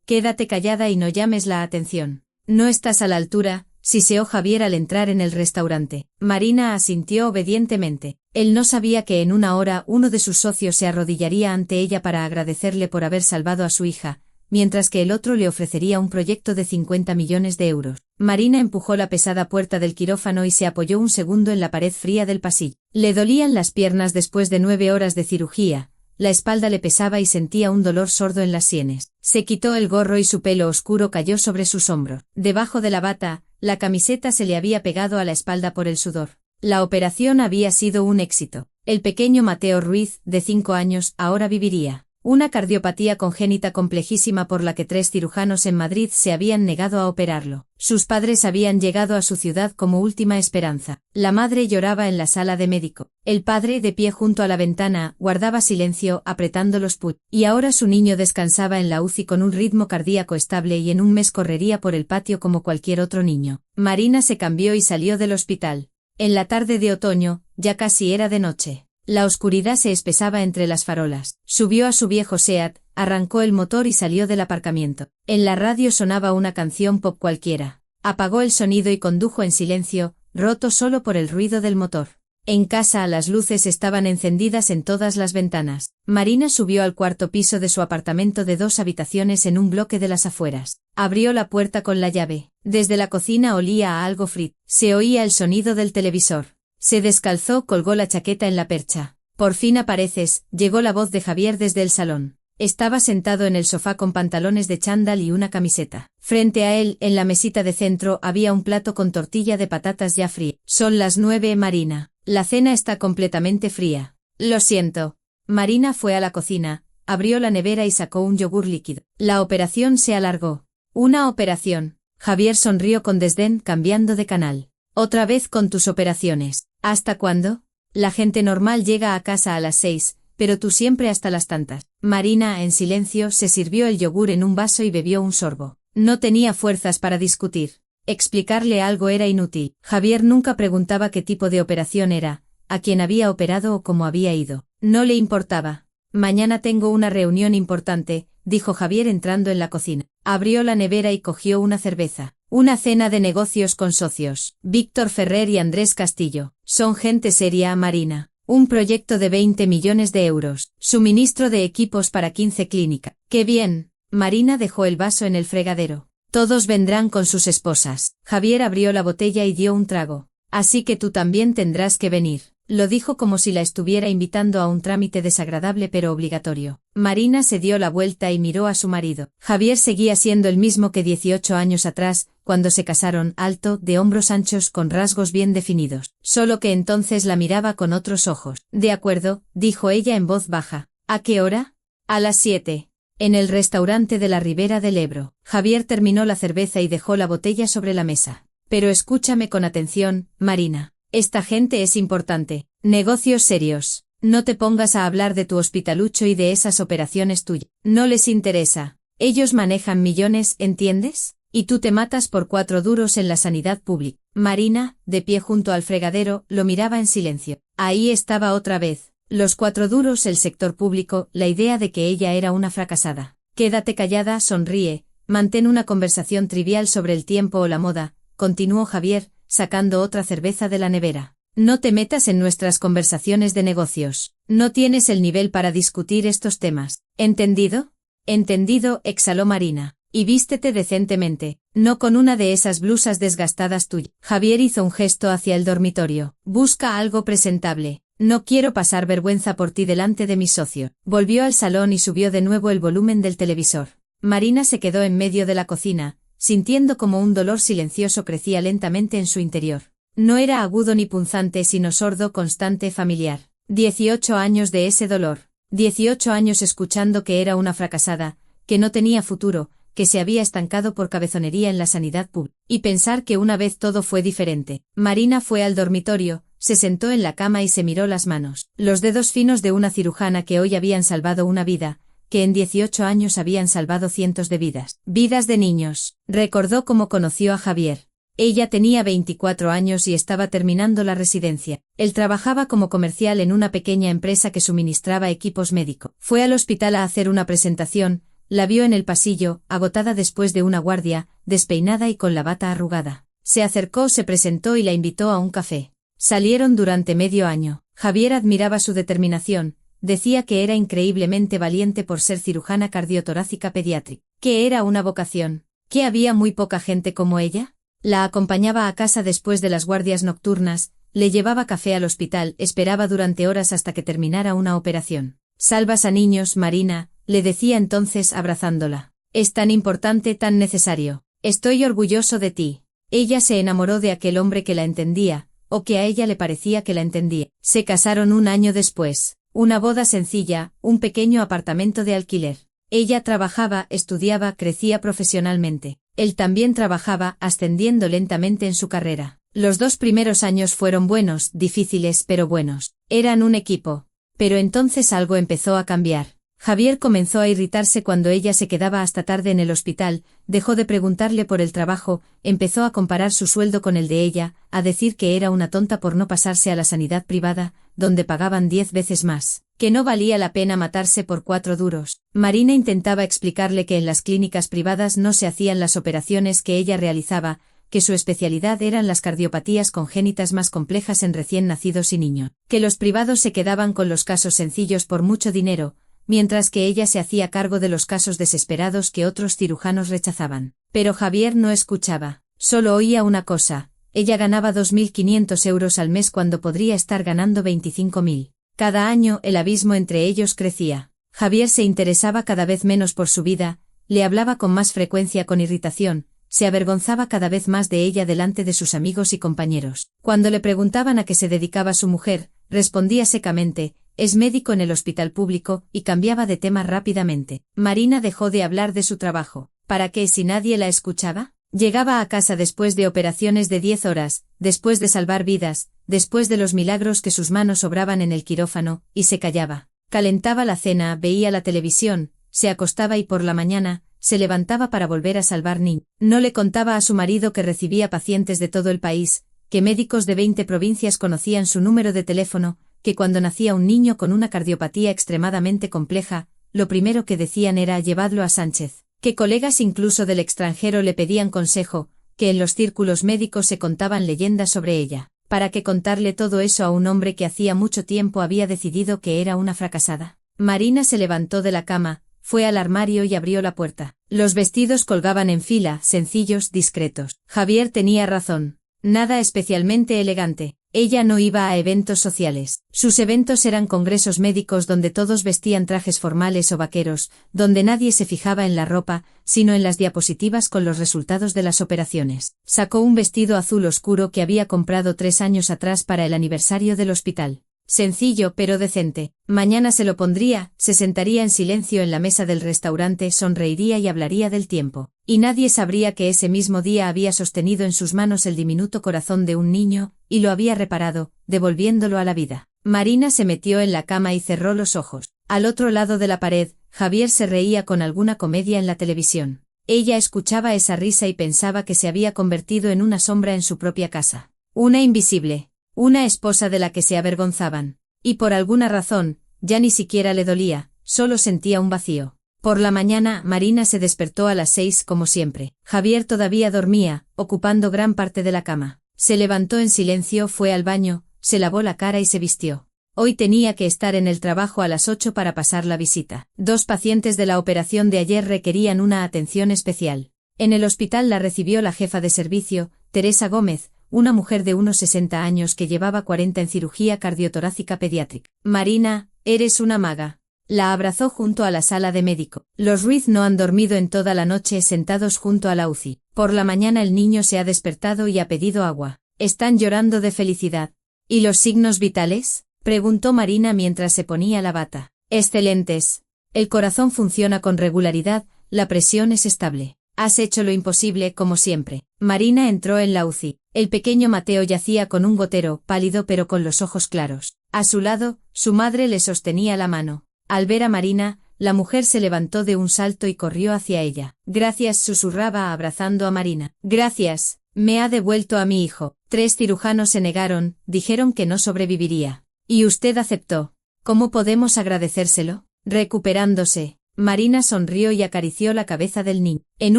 Quédate callada y no llames la atención. No estás a la altura, siseó Javier al entrar en el restaurante. Marina asintió obedientemente. Él no sabía que en una hora uno de sus socios se arrodillaría ante ella para agradecerle por haber salvado a su hija, mientras que el otro le ofrecería un proyecto de 50 millones de euros. Marina empujó la pesada puerta del quirófano y se apoyó un segundo en la pared fría del pasillo. Le dolían las piernas después de 9 horas de cirugía, la espalda le pesaba y sentía un dolor sordo en las sienes. Se quitó el gorro y su pelo oscuro cayó sobre sus hombros. Debajo de la bata, la camiseta se le había pegado a la espalda por el sudor. La operación había sido un éxito. El pequeño Mateo Ruiz, de 5 años, ahora viviría. Una cardiopatía congénita complejísima por la que 3 cirujanos en Madrid se habían negado a operarlo. Sus padres habían llegado a su ciudad como última esperanza. La madre lloraba en la sala de médico. El padre, de pie junto a la ventana, guardaba silencio, apretando los puños. Y ahora su niño descansaba en la UCI con un ritmo cardíaco estable y en un mes correría por el patio como cualquier otro niño. Marina se cambió y salió del hospital. En la tarde de otoño, ya casi era de noche. La oscuridad se espesaba entre las farolas. Subió a su viejo Seat, arrancó el motor y salió del aparcamiento. En la radio sonaba una canción pop cualquiera. Apagó el sonido y condujo en silencio, roto solo por el ruido del motor. En casa las luces estaban encendidas en todas las ventanas. Marina subió al 4º piso de su apartamento de 2 habitaciones en un bloque de las afueras. Abrió la puerta con la llave. Desde la cocina olía a algo frito. Se oía el sonido del televisor. Se descalzó, colgó la chaqueta en la percha. Por fin apareces, llegó la voz de Javier desde el salón. Estaba sentado en el sofá con pantalones de chándal y una camiseta. Frente a él, en la mesita de centro, había un plato con tortilla de patatas ya fría. Son las 9, Marina. La cena está completamente fría. Lo siento. Marina fue a la cocina, abrió la nevera y sacó un yogur líquido. La operación se alargó. ¿Una operación? Javier sonrió con desdén, cambiando de canal. Otra vez con tus operaciones. ¿Hasta cuándo? La gente normal llega a casa a las 6, pero tú siempre hasta las tantas. Marina, en silencio, se sirvió el yogur en un vaso y bebió un sorbo. No tenía fuerzas para discutir. Explicarle algo era inútil. Javier nunca preguntaba qué tipo de operación era, a quién había operado o cómo había ido. No le importaba. Mañana tengo una reunión importante, dijo Javier entrando en la cocina. Abrió la nevera y cogió una cerveza. Una cena de negocios con socios. Víctor Ferrer y Andrés Castillo. Son gente seria, Marina. Un proyecto de 20 millones de euros. Suministro de equipos para 15 clínicas. ¡Qué bien! Marina dejó el vaso en el fregadero. Todos vendrán con sus esposas. Javier abrió la botella y dio un trago. Así que tú también tendrás que venir. Lo dijo como si la estuviera invitando a un trámite desagradable pero obligatorio. Marina se dio la vuelta y miró a su marido. Javier seguía siendo el mismo que 18 años atrás, cuando se casaron, alto, de hombros anchos, con rasgos bien definidos. Solo que entonces la miraba con otros ojos. De acuerdo, dijo ella en voz baja. ¿A qué hora? A las 7. En el restaurante de la Ribera del Ebro. Javier terminó la cerveza y dejó la botella sobre la mesa. Pero escúchame con atención, Marina. Esta gente es importante. Negocios serios. No te pongas a hablar de tu hospitalucho y de esas operaciones tuyas. No les interesa. Ellos manejan millones, ¿entiendes? Y tú te matas por 4 duros en la sanidad pública. Marina, de pie junto al fregadero, lo miraba en silencio. Ahí estaba otra vez. Los 4 duros, el sector público, la idea de que ella era una fracasada. Quédate callada, sonríe. Mantén una conversación trivial sobre el tiempo o la moda, continuó Javier, sacando otra cerveza de la nevera. No te metas en nuestras conversaciones de negocios. No tienes el nivel para discutir estos temas. ¿Entendido? Entendido, exhaló Marina. Y vístete decentemente, no con una de esas blusas desgastadas tuyas. Javier hizo un gesto hacia el dormitorio. Busca algo presentable. No quiero pasar vergüenza por ti delante de mis socios. Volvió al salón y subió de nuevo el volumen del televisor. Marina se quedó en medio de la cocina, sintiendo como un dolor silencioso crecía lentamente en su interior. No era agudo ni punzante sino sordo, constante, familiar. 18 años de ese dolor. 18 años escuchando que era una fracasada, que no tenía futuro, que se había estancado por cabezonería en la sanidad pública. Y pensar que una vez todo fue diferente. Marina fue al dormitorio, se sentó en la cama y se miró las manos. Los dedos finos de una cirujana que hoy habían salvado una vida, que en 18 años habían salvado cientos de vidas. Vidas de niños. Recordó cómo conoció a Javier. Ella tenía 24 años y estaba terminando la residencia. Él trabajaba como comercial en una pequeña empresa que suministraba equipos médicos. Fue al hospital a hacer una presentación, La vio en el pasillo, agotada después de una guardia, despeinada y con la bata arrugada. Se acercó, se presentó y la invitó a un café. Salieron durante medio año. Javier admiraba su determinación, decía que era increíblemente valiente por ser cirujana cardiotorácica pediátrica, que era una vocación, que había muy poca gente como ella. La acompañaba a casa después de las guardias nocturnas, le llevaba café al hospital, esperaba durante horas hasta que terminara una operación. Salvas a niños, Marina, le decía entonces abrazándola. Es tan importante, tan necesario. Estoy orgulloso de ti. Ella se enamoró de aquel hombre que la entendía, o que a ella le parecía que la entendía. Se casaron un año después. Una boda sencilla, un pequeño apartamento de alquiler. Ella trabajaba, estudiaba, crecía profesionalmente. Él también trabajaba, ascendiendo lentamente en su carrera. Los 2 primeros años fueron buenos, difíciles pero buenos. Eran un equipo. Pero entonces algo empezó a cambiar. Javier comenzó a irritarse cuando ella se quedaba hasta tarde en el hospital, dejó de preguntarle por el trabajo, empezó a comparar su sueldo con el de ella, a decir que era una tonta por no pasarse a la sanidad privada, donde pagaban 10 veces más, que no valía la pena matarse por 4 duros. Marina intentaba explicarle que en las clínicas privadas no se hacían las operaciones que ella realizaba, que su especialidad eran las cardiopatías congénitas más complejas en recién nacidos y niños, que los privados se quedaban con los casos sencillos por mucho dinero, mientras que ella se hacía cargo de los casos desesperados que otros cirujanos rechazaban. Pero Javier no escuchaba, solo oía una cosa: ella ganaba 2.500 euros al mes cuando podría estar ganando 25.000. Cada año el abismo entre ellos crecía. Javier se interesaba cada vez menos por su vida, le hablaba con más frecuencia con irritación, se avergonzaba cada vez más de ella delante de sus amigos y compañeros. Cuando le preguntaban a qué se dedicaba su mujer, respondía secamente: es médico en el hospital público, y cambiaba de tema rápidamente. Marina dejó de hablar de su trabajo. ¿Para qué si nadie la escuchaba? Llegaba a casa después de operaciones de 10 horas, después de salvar vidas, después de los milagros que sus manos obraban en el quirófano, y se callaba. Calentaba la cena, veía la televisión, se acostaba y por la mañana se levantaba para volver a salvar niños. No le contaba a su marido que recibía pacientes de todo el país, que médicos de 20 provincias conocían su número de teléfono, que cuando nacía un niño con una cardiopatía extremadamente compleja, lo primero que decían era: llevadlo a Sánchez, que colegas incluso del extranjero le pedían consejo, que en los círculos médicos se contaban leyendas sobre ella. ¿Para qué contarle todo eso a un hombre que hacía mucho tiempo había decidido que era una fracasada? Marina se levantó de la cama, fue al armario y abrió la puerta. Los vestidos colgaban en fila, sencillos, discretos. Javier tenía razón. Nada especialmente elegante. Ella no iba a eventos sociales. Sus eventos eran congresos médicos donde todos vestían trajes formales o vaqueros, donde nadie se fijaba en la ropa, sino en las diapositivas con los resultados de las operaciones. Sacó un vestido azul oscuro que había comprado 3 años atrás para el aniversario del hospital. Sencillo pero decente. Mañana se lo pondría, se sentaría en silencio en la mesa del restaurante, sonreiría y hablaría del tiempo. Y nadie sabría que ese mismo día había sostenido en sus manos el diminuto corazón de un niño, y lo había reparado, devolviéndolo a la vida. Marina se metió en la cama y cerró los ojos. Al otro lado de la pared, Javier se reía con alguna comedia en la televisión. Ella escuchaba esa risa y pensaba que se había convertido en una sombra en su propia casa. Una invisible. Una esposa de la que se avergonzaban. Y por alguna razón, ya ni siquiera le dolía, solo sentía un vacío. Por la mañana, Marina se despertó a las 6 como siempre. Javier todavía dormía, ocupando gran parte de la cama. Se levantó en silencio, fue al baño, se lavó la cara y se vistió. Hoy tenía que estar en el trabajo a las 8 para pasar la visita. 2 pacientes de la operación de ayer requerían una atención especial. En el hospital la recibió la jefa de servicio, Teresa Gómez, una mujer de unos 60 años que llevaba 40 en cirugía cardiotorácica pediátrica. Marina, eres una maga. La abrazó junto a la sala de médico. Los Ruiz no han dormido en toda la noche sentados junto a la UCI. Por la mañana el niño se ha despertado y ha pedido agua. Están llorando de felicidad. ¿Y los signos vitales? Preguntó Marina mientras se ponía la bata. Excelentes. El corazón funciona con regularidad, la presión es estable. Has hecho lo imposible, como siempre. Marina entró en la UCI. El pequeño Mateo yacía con un gotero, pálido pero con los ojos claros. A su lado, su madre le sostenía la mano. Al ver a Marina, la mujer se levantó de un salto y corrió hacia ella. Gracias, susurraba abrazando a Marina. Gracias, me ha devuelto a mi hijo. 3 cirujanos se negaron, dijeron que no sobreviviría. Y usted aceptó. ¿Cómo podemos agradecérselo? Recuperándose. Marina sonrió y acarició la cabeza del niño. En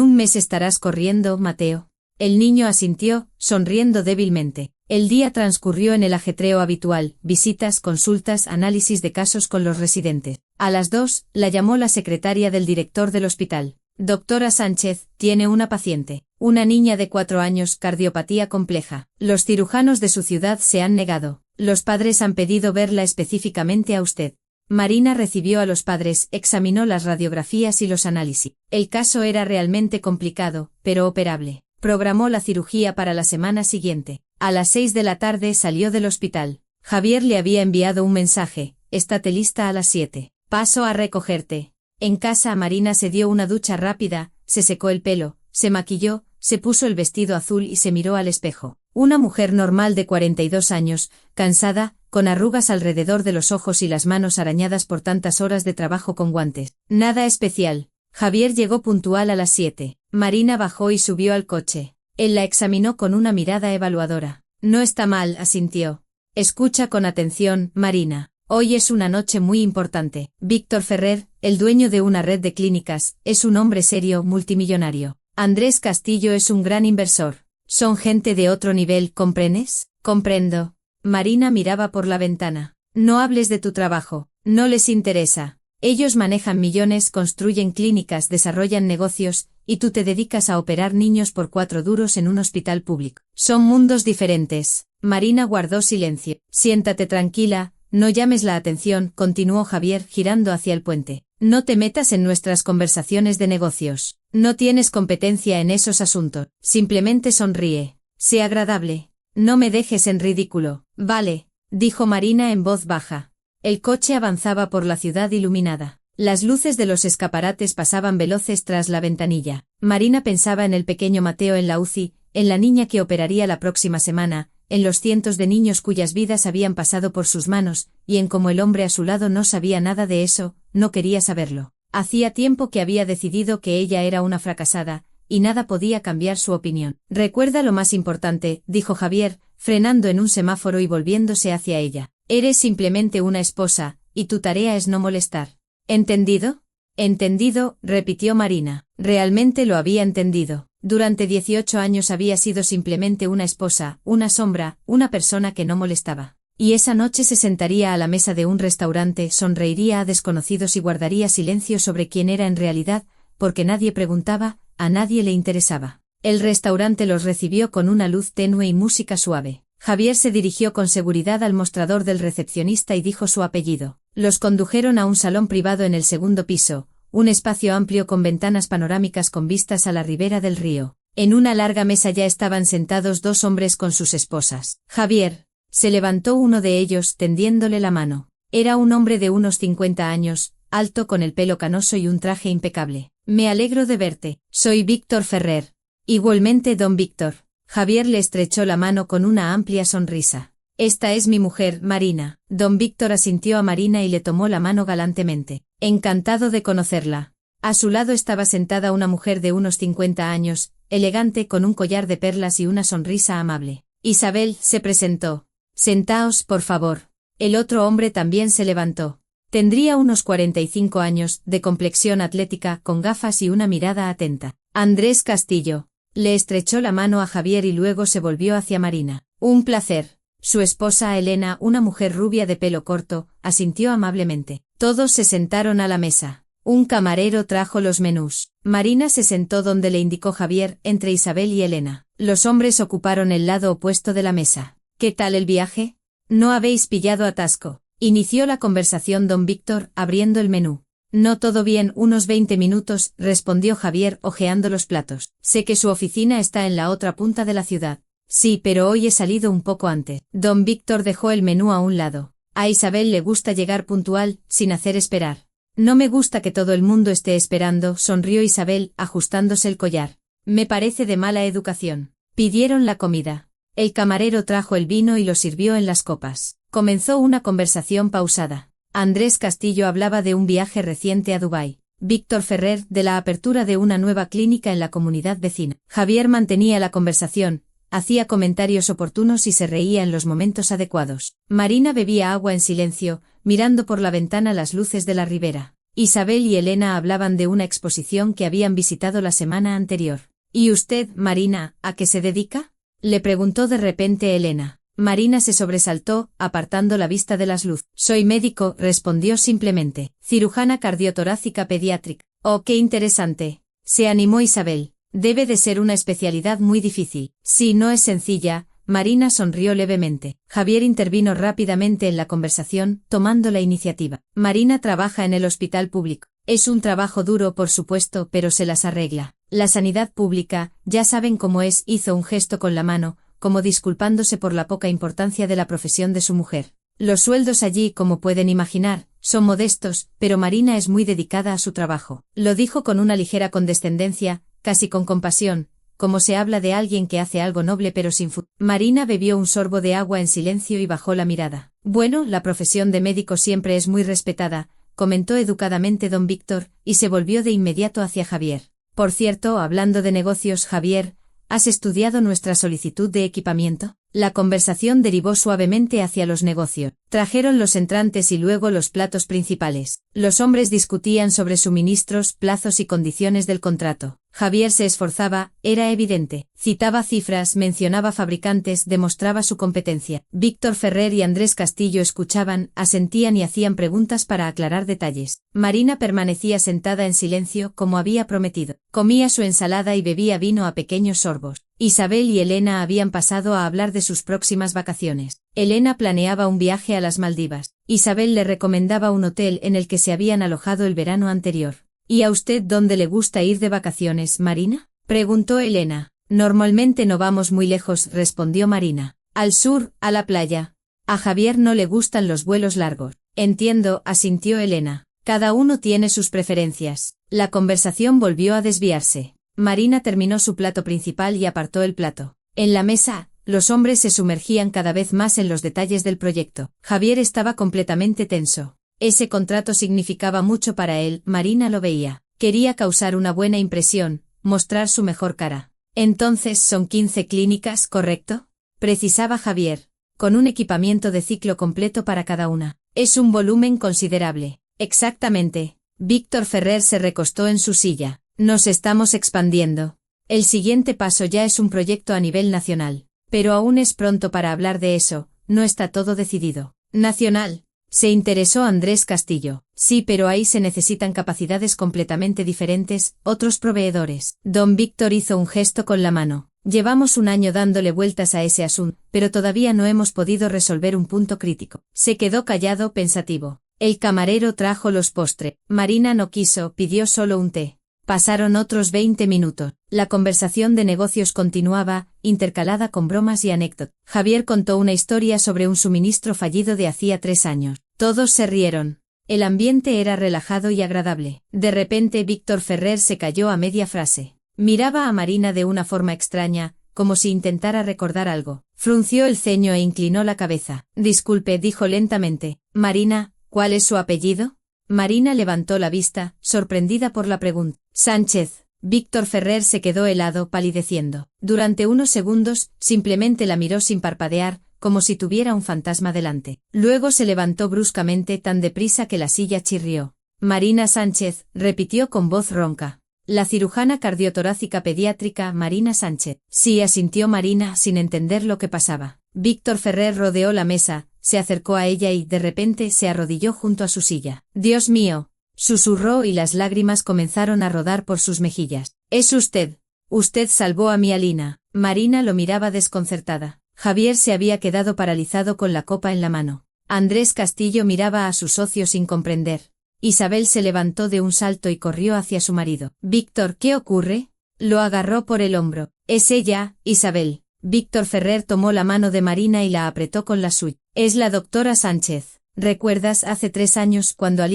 un mes estarás corriendo, Mateo. El niño asintió, sonriendo débilmente. El día transcurrió en el ajetreo habitual, visitas, consultas, análisis de casos con los residentes. A las 2, la llamó la secretaria del director del hospital. Doctora Sánchez, tiene una paciente. Una niña de 4 años, cardiopatía compleja. Los cirujanos de su ciudad se han negado. Los padres han pedido verla específicamente a usted. Marina recibió a los padres, examinó las radiografías y los análisis. El caso era realmente complicado, pero operable. Programó la cirugía para la semana siguiente. A las 6 de la tarde salió del hospital. Javier le había enviado un mensaje: estate lista a las 7. Paso a recogerte. En casa Marina se dio una ducha rápida, se secó el pelo, se maquilló, se puso el vestido azul y se miró al espejo. Una mujer normal de 42 años, cansada, con arrugas alrededor de los ojos y las manos arañadas por tantas horas de trabajo con guantes. Nada especial. Javier llegó puntual a las 7. Marina bajó y subió al coche. Él la examinó con una mirada evaluadora. No está mal, asintió. Escucha con atención, Marina. Hoy es una noche muy importante. Víctor Ferrer, el dueño de una red de clínicas, es un hombre serio, multimillonario. Andrés Castillo es un gran inversor. Son gente de otro nivel, ¿comprendes? Comprendo. Marina miraba por la ventana. No hables de tu trabajo. No les interesa. Ellos manejan millones, construyen clínicas, desarrollan negocios, y tú te dedicas a operar niños por 4 duros en un hospital público. Son mundos diferentes. Marina guardó silencio. Siéntate tranquila, no llames la atención, continuó Javier girando hacia el puente. No te metas en nuestras conversaciones de negocios. No tienes competencia en esos asuntos. Simplemente sonríe. Sé agradable. No me dejes en ridículo. Vale, dijo Marina en voz baja. El coche avanzaba por la ciudad iluminada. Las luces de los escaparates pasaban veloces tras la ventanilla. Marina pensaba en el pequeño Mateo en la UCI, en la niña que operaría la próxima semana, en los cientos de niños cuyas vidas habían pasado por sus manos, y en cómo el hombre a su lado no sabía nada de eso, no quería saberlo. Hacía tiempo que había decidido que ella era una fracasada, y nada podía cambiar su opinión. Recuerda lo más importante, dijo Javier, frenando en un semáforo y volviéndose hacia ella. Eres simplemente una esposa, y tu tarea es no molestar. ¿Entendido? Entendido, repitió Marina. Realmente lo había entendido. Durante 18 años había sido simplemente una esposa, una sombra, una persona que no molestaba. Y esa noche se sentaría a la mesa de un restaurante, sonreiría a desconocidos y guardaría silencio sobre quién era en realidad, porque nadie preguntaba, a nadie le interesaba. El restaurante los recibió con una luz tenue y música suave. Javier se dirigió con seguridad al mostrador del recepcionista y dijo su apellido. Los condujeron a un salón privado en el segundo piso, un espacio amplio con ventanas panorámicas con vistas a la ribera del río. En una larga mesa ya estaban sentados 2 hombres con sus esposas. Javier. Se levantó uno de ellos, tendiéndole la mano. Era un hombre de unos 50 años, alto con el pelo canoso y un traje impecable. Me alegro de verte. Soy Víctor Ferrer. Igualmente, don Víctor. Javier le estrechó la mano con una amplia sonrisa. Esta es mi mujer, Marina. Don Víctor asintió a Marina y le tomó la mano galantemente. Encantado de conocerla. A su lado estaba sentada una mujer de unos 50 años, elegante con un collar de perlas y una sonrisa amable. Isabel, se presentó. Sentaos, por favor. El otro hombre también se levantó. Tendría unos 45 años, de complexión atlética, con gafas y una mirada atenta. Andrés Castillo. Le estrechó la mano a Javier y luego se volvió hacia Marina. Un placer. Su esposa Elena, una mujer rubia de pelo corto, asintió amablemente. Todos se sentaron a la mesa. Un camarero trajo los menús. Marina se sentó donde le indicó Javier, entre Isabel y Elena. Los hombres ocuparon el lado opuesto de la mesa. ¿Qué tal el viaje? ¿No habéis pillado atasco? Inició la conversación don Víctor, abriendo el menú. No todo bien, unos 20 minutos, respondió Javier, hojeando los platos. Sé que su oficina está en la otra punta de la ciudad. Sí, pero hoy he salido un poco antes. Don Víctor dejó el menú a un lado. A Isabel le gusta llegar puntual, sin hacer esperar. No me gusta que todo el mundo esté esperando, sonrió Isabel, ajustándose el collar. Me parece de mala educación. Pidieron la comida. El camarero trajo el vino y lo sirvió en las copas. Comenzó una conversación pausada. Andrés Castillo hablaba de un viaje reciente a Dubái. Víctor Ferrer, de la apertura de una nueva clínica en la comunidad vecina. Javier mantenía la conversación, hacía comentarios oportunos y se reía en los momentos adecuados. Marina bebía agua en silencio, mirando por la ventana las luces de la ribera. Isabel y Elena hablaban de una exposición que habían visitado la semana anterior. ¿Y usted, Marina, a qué se dedica?, le preguntó de repente Elena. Marina se sobresaltó, apartando la vista de las luces. Soy médico, respondió simplemente. Cirujana cardiotorácica pediátrica. Oh, qué interesante. Se animó Isabel. Debe de ser una especialidad muy difícil. Sí, no es sencilla. Marina sonrió levemente. Javier intervino rápidamente en la conversación, tomando la iniciativa. Marina trabaja en el hospital público. Es un trabajo duro, por supuesto, pero se las arregla. La sanidad pública, ya saben cómo es, hizo un gesto con la mano, como disculpándose por la poca importancia de la profesión de su mujer. Los sueldos allí, como pueden imaginar, son modestos, pero Marina es muy dedicada a su trabajo. Lo dijo con una ligera condescendencia, casi con compasión, como se habla de alguien que hace algo noble pero sin futuro. Marina bebió un sorbo de agua en silencio y bajó la mirada. Bueno, la profesión de médico siempre es muy respetada, comentó educadamente don Víctor, y se volvió de inmediato hacia Javier. Por cierto, hablando de negocios, Javier, ¿has estudiado nuestra solicitud de equipamiento? La conversación derivó suavemente hacia los negocios. Trajeron los entrantes y luego los platos principales. Los hombres discutían sobre suministros, plazos y condiciones del contrato. Javier se esforzaba, era evidente. Citaba cifras, mencionaba fabricantes, demostraba su competencia. Víctor Ferrer y Andrés Castillo escuchaban, asentían y hacían preguntas para aclarar detalles. Marina permanecía sentada en silencio, como había prometido. Comía su ensalada y bebía vino a pequeños sorbos. Isabel y Elena habían pasado a hablar de sus próximas vacaciones. Elena planeaba un viaje a las Maldivas. Isabel le recomendaba un hotel en el que se habían alojado el verano anterior. ¿Y a usted dónde le gusta ir de vacaciones, Marina?, preguntó Elena. Normalmente no vamos muy lejos, respondió Marina. Al sur, a la playa. A Javier no le gustan los vuelos largos. Entiendo, asintió Elena. Cada uno tiene sus preferencias. La conversación volvió a desviarse. Marina terminó su plato principal y apartó el plato. En la mesa, los hombres se sumergían cada vez más en los detalles del proyecto. Javier estaba completamente tenso. Ese contrato significaba mucho para él, Marina lo veía. Quería causar una buena impresión, mostrar su mejor cara. Entonces son 15 clínicas, ¿correcto?, precisaba Javier, con un equipamiento de ciclo completo para cada una. Es un volumen considerable. Exactamente. Víctor Ferrer se recostó en su silla. Nos estamos expandiendo. El siguiente paso ya es un proyecto a nivel nacional. Pero aún es pronto para hablar de eso, no está todo decidido. ¿Nacional? Se interesó Andrés Castillo. Sí, pero ahí se necesitan capacidades completamente diferentes, otros proveedores. Don Víctor hizo un gesto con la mano. Llevamos un año dándole vueltas a ese asunto, pero todavía no hemos podido resolver un punto crítico. Se quedó callado, pensativo. El camarero trajo los postres. Marina no quiso, pidió solo un té. Pasaron otros 20 minutos. La conversación de negocios continuaba, intercalada con bromas y anécdotas. Javier contó una historia sobre un suministro fallido de hacía 3 años. Todos se rieron. El ambiente era relajado y agradable. De repente Víctor Ferrer se calló a media frase. Miraba a Marina de una forma extraña, como si intentara recordar algo. Frunció el ceño e inclinó la cabeza. Disculpe, dijo lentamente. Marina, ¿cuál es su apellido? Marina levantó la vista, sorprendida por la pregunta. Sánchez. Víctor Ferrer se quedó helado, palideciendo. Durante unos segundos, simplemente la miró sin parpadear, como si tuviera un fantasma delante. Luego se levantó bruscamente tan deprisa que la silla chirrió. Marina Sánchez, repitió con voz ronca. La cirujana cardiotorácica pediátrica Marina Sánchez. Sí, asintió Marina sin entender lo que pasaba. Víctor Ferrer rodeó la mesa, se acercó a ella y, de repente, se arrodilló junto a su silla. Dios mío, susurró y las lágrimas comenzaron a rodar por sus mejillas. Es usted. Usted salvó a mi Alina. Marina lo miraba desconcertada. Javier se había quedado paralizado con la copa en la mano. Andrés Castillo miraba a su socio sin comprender. Isabel se levantó de un salto y corrió hacia su marido. Víctor, ¿qué ocurre? Lo agarró por el hombro. Es ella, Isabel. Víctor Ferrer tomó la mano de Marina y la apretó con la suya. Es la doctora Sánchez. ¿Recuerdas hace 3 años cuando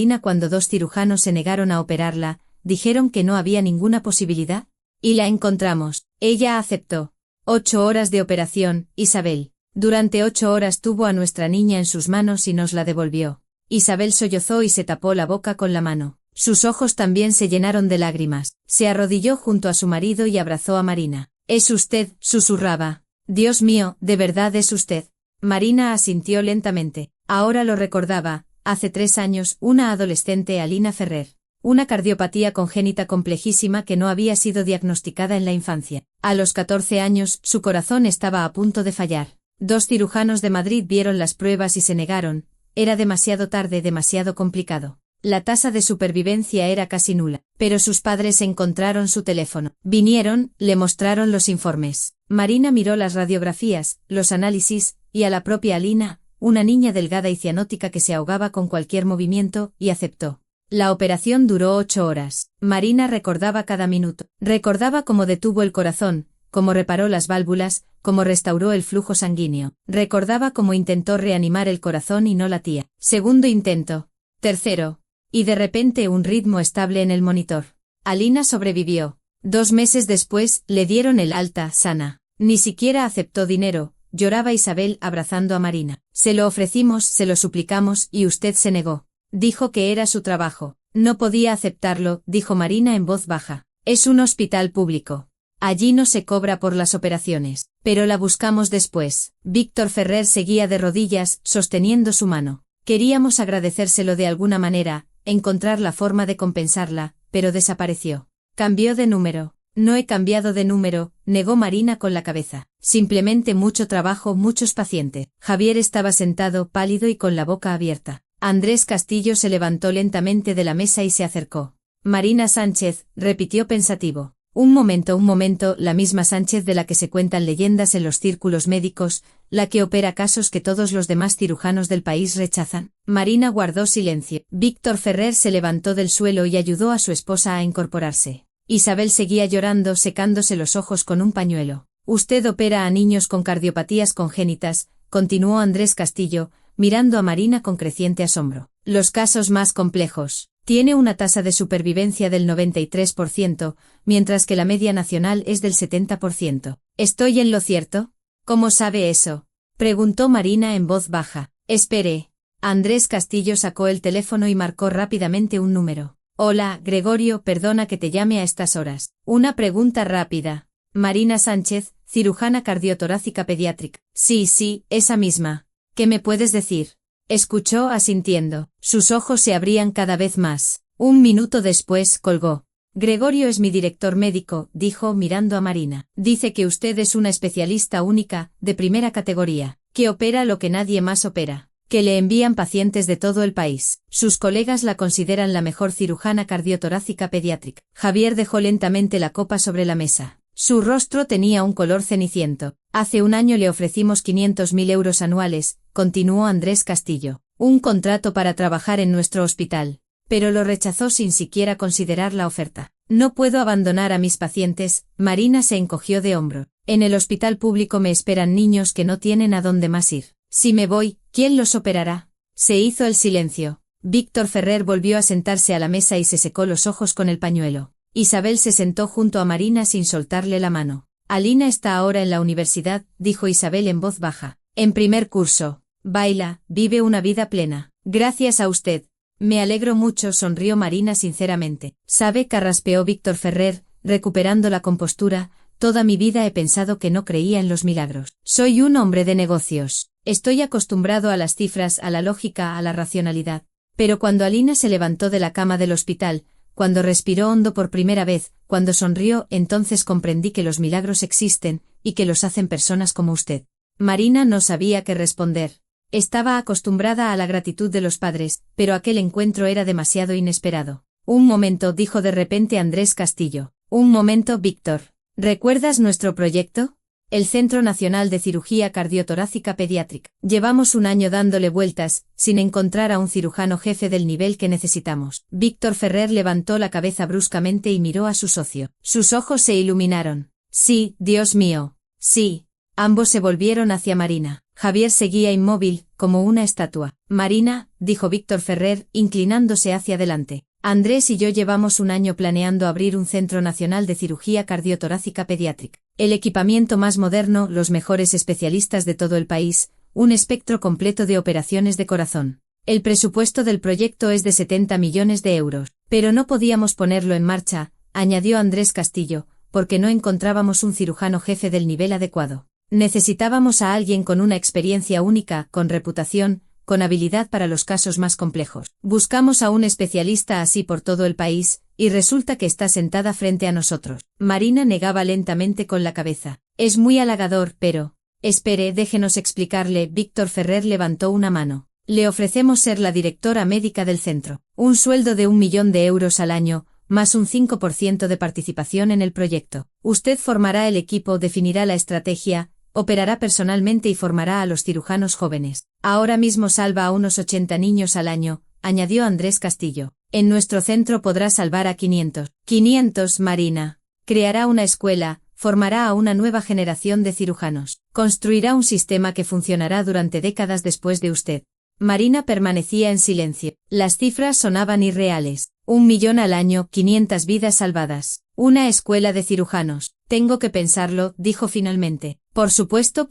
2 cirujanos se negaron a operarla, dijeron que no había ninguna posibilidad? Y la encontramos. Ella aceptó. 8 horas de operación, Isabel. Durante 8 horas tuvo a nuestra niña en sus manos y nos la devolvió. Isabel sollozó y se tapó la boca con la mano. Sus ojos también se llenaron de lágrimas. Se arrodilló junto a su marido y abrazó a Marina. Es usted, susurraba. Dios mío, ¿de verdad es usted? Marina asintió lentamente. Ahora lo recordaba, Hace 3 años, una adolescente, Alina Ferrer. Una cardiopatía congénita complejísima que no había sido diagnosticada en la infancia. A los 14 años, su corazón estaba a punto de fallar. 2 cirujanos de Madrid vieron las pruebas y se negaron. Era demasiado tarde, demasiado complicado. La tasa de supervivencia era casi nula. Pero sus padres encontraron su teléfono. Vinieron, le mostraron los informes. Marina miró las radiografías, los análisis, y a la propia Alina, una niña delgada y cianótica que se ahogaba con cualquier movimiento, y aceptó. La operación duró 8 horas. Marina recordaba cada minuto. Recordaba cómo detuvo el corazón, cómo reparó las válvulas, cómo restauró el flujo sanguíneo. Recordaba cómo intentó reanimar el corazón y no latía. Segundo intento. Tercero. Y de repente un ritmo estable en el monitor. Alina sobrevivió. 2 meses después, le dieron el alta, sana. Ni siquiera aceptó dinero, lloraba Isabel abrazando a Marina. Se lo ofrecimos, se lo suplicamos, y usted se negó. Dijo que era su trabajo. No podía aceptarlo, dijo Marina en voz baja. Es un hospital público. Allí no se cobra por las operaciones. Pero la buscamos después. Víctor Ferrer seguía de rodillas, sosteniendo su mano. Queríamos agradecérselo de alguna manera, encontrar la forma de compensarla, pero desapareció. Cambió de número. No he cambiado de número, negó Marina con la cabeza. Simplemente mucho trabajo, muchos pacientes. Javier estaba sentado, pálido y con la boca abierta. Andrés Castillo se levantó lentamente de la mesa y se acercó. Marina Sánchez, repitió pensativo. Un momento, la misma Sánchez de la que se cuentan leyendas en los círculos médicos, la que opera casos que todos los demás cirujanos del país rechazan. Marina guardó silencio. Víctor Ferrer se levantó del suelo y ayudó a su esposa a incorporarse. Isabel seguía llorando, secándose los ojos con un pañuelo. Usted opera a niños con cardiopatías congénitas, continuó Andrés Castillo, mirando a Marina con creciente asombro. Los casos más complejos. Tiene una tasa de supervivencia del 93%, mientras que la media nacional es del 70%. ¿Estoy en lo cierto? ¿Cómo sabe eso? Preguntó Marina en voz baja. Espere. Andrés Castillo sacó el teléfono y marcó rápidamente un número. Hola, Gregorio, perdona que te llame a estas horas. Una pregunta rápida. Marina Sánchez, cirujana cardiotorácica pediátrica. Sí, esa misma. ¿Qué me puedes decir? Escuchó asintiendo. Sus ojos se abrían cada vez más. Un minuto después colgó. Gregorio es mi director médico, dijo mirando a Marina. Dice que usted es una especialista única, de primera categoría, que opera lo que nadie más opera, que le envían pacientes de todo el país. Sus colegas la consideran la mejor cirujana cardiotorácica pediátrica. Javier dejó lentamente la copa sobre la mesa. Su rostro tenía un color ceniciento. Hace un año le ofrecimos 500.000 euros anuales, continuó Andrés Castillo. Un contrato para trabajar en nuestro hospital. Pero lo rechazó sin siquiera considerar la oferta. No puedo abandonar a mis pacientes, Marina se encogió de hombro. En el hospital público me esperan niños que no tienen a dónde más ir. Si me voy, ¿quién los operará? Se hizo el silencio. Víctor Ferrer volvió a sentarse a la mesa y se secó los ojos con el pañuelo. Isabel se sentó junto a Marina sin soltarle la mano. Alina está ahora en la universidad, dijo Isabel en voz baja. En primer curso. Baila, vive una vida plena. Gracias a usted. Me alegro mucho, sonrió Marina sinceramente. Sabe, carraspeó Víctor Ferrer, recuperando la compostura, toda mi vida he pensado que no creía en los milagros. Soy un hombre de negocios. Estoy acostumbrado a las cifras, a la lógica, a la racionalidad. Pero cuando Alina se levantó de la cama del hospital, cuando respiró hondo por primera vez, cuando sonrió, entonces comprendí que los milagros existen, y que los hacen personas como usted. Marina no sabía qué responder. Estaba acostumbrada a la gratitud de los padres, pero aquel encuentro era demasiado inesperado. Un momento, dijo de repente Andrés Castillo. Un momento, Víctor. ¿Recuerdas nuestro proyecto? El Centro Nacional de Cirugía Cardiotorácica Pediátrica. Llevamos un año dándole vueltas, sin encontrar a un cirujano jefe del nivel que necesitamos. Víctor Ferrer levantó la cabeza bruscamente y miró a su socio. Sus ojos se iluminaron. Sí, Dios mío. Sí. Ambos se volvieron hacia Marina. Javier seguía inmóvil, como una estatua. Marina, dijo Víctor Ferrer, inclinándose hacia adelante. Andrés y yo llevamos un año planeando abrir un Centro Nacional de Cirugía Cardiotorácica Pediátrica. El equipamiento más moderno, los mejores especialistas de todo el país, un espectro completo de operaciones de corazón. El presupuesto del proyecto es de 70 millones de euros. Pero no podíamos ponerlo en marcha, añadió Andrés Castillo, porque no encontrábamos un cirujano jefe del nivel adecuado. Necesitábamos a alguien con una experiencia única, con reputación, con habilidad para los casos más complejos. Buscamos a un especialista así por todo el país, y resulta que está sentada frente a nosotros. Marina negaba lentamente con la cabeza. Es muy halagador, pero... Espere, déjenos explicarle. Víctor Ferrer levantó una mano. Le ofrecemos ser la directora médica del centro. Un sueldo de 1 millón de euros al año, más un 5% de participación en el proyecto. Usted formará el equipo, definirá la estrategia, operará personalmente y formará a los cirujanos jóvenes. Ahora mismo salva a unos 80 niños al año, añadió Andrés Castillo. En nuestro centro podrá salvar a 500. 500, Marina. Creará una escuela, formará a una nueva generación de cirujanos. Construirá un sistema que funcionará durante décadas después de usted. Marina permanecía en silencio. Las cifras sonaban irreales. 1 millón al año, 500 vidas salvadas. Una escuela de cirujanos. Tengo que pensarlo, dijo finalmente. Por supuesto,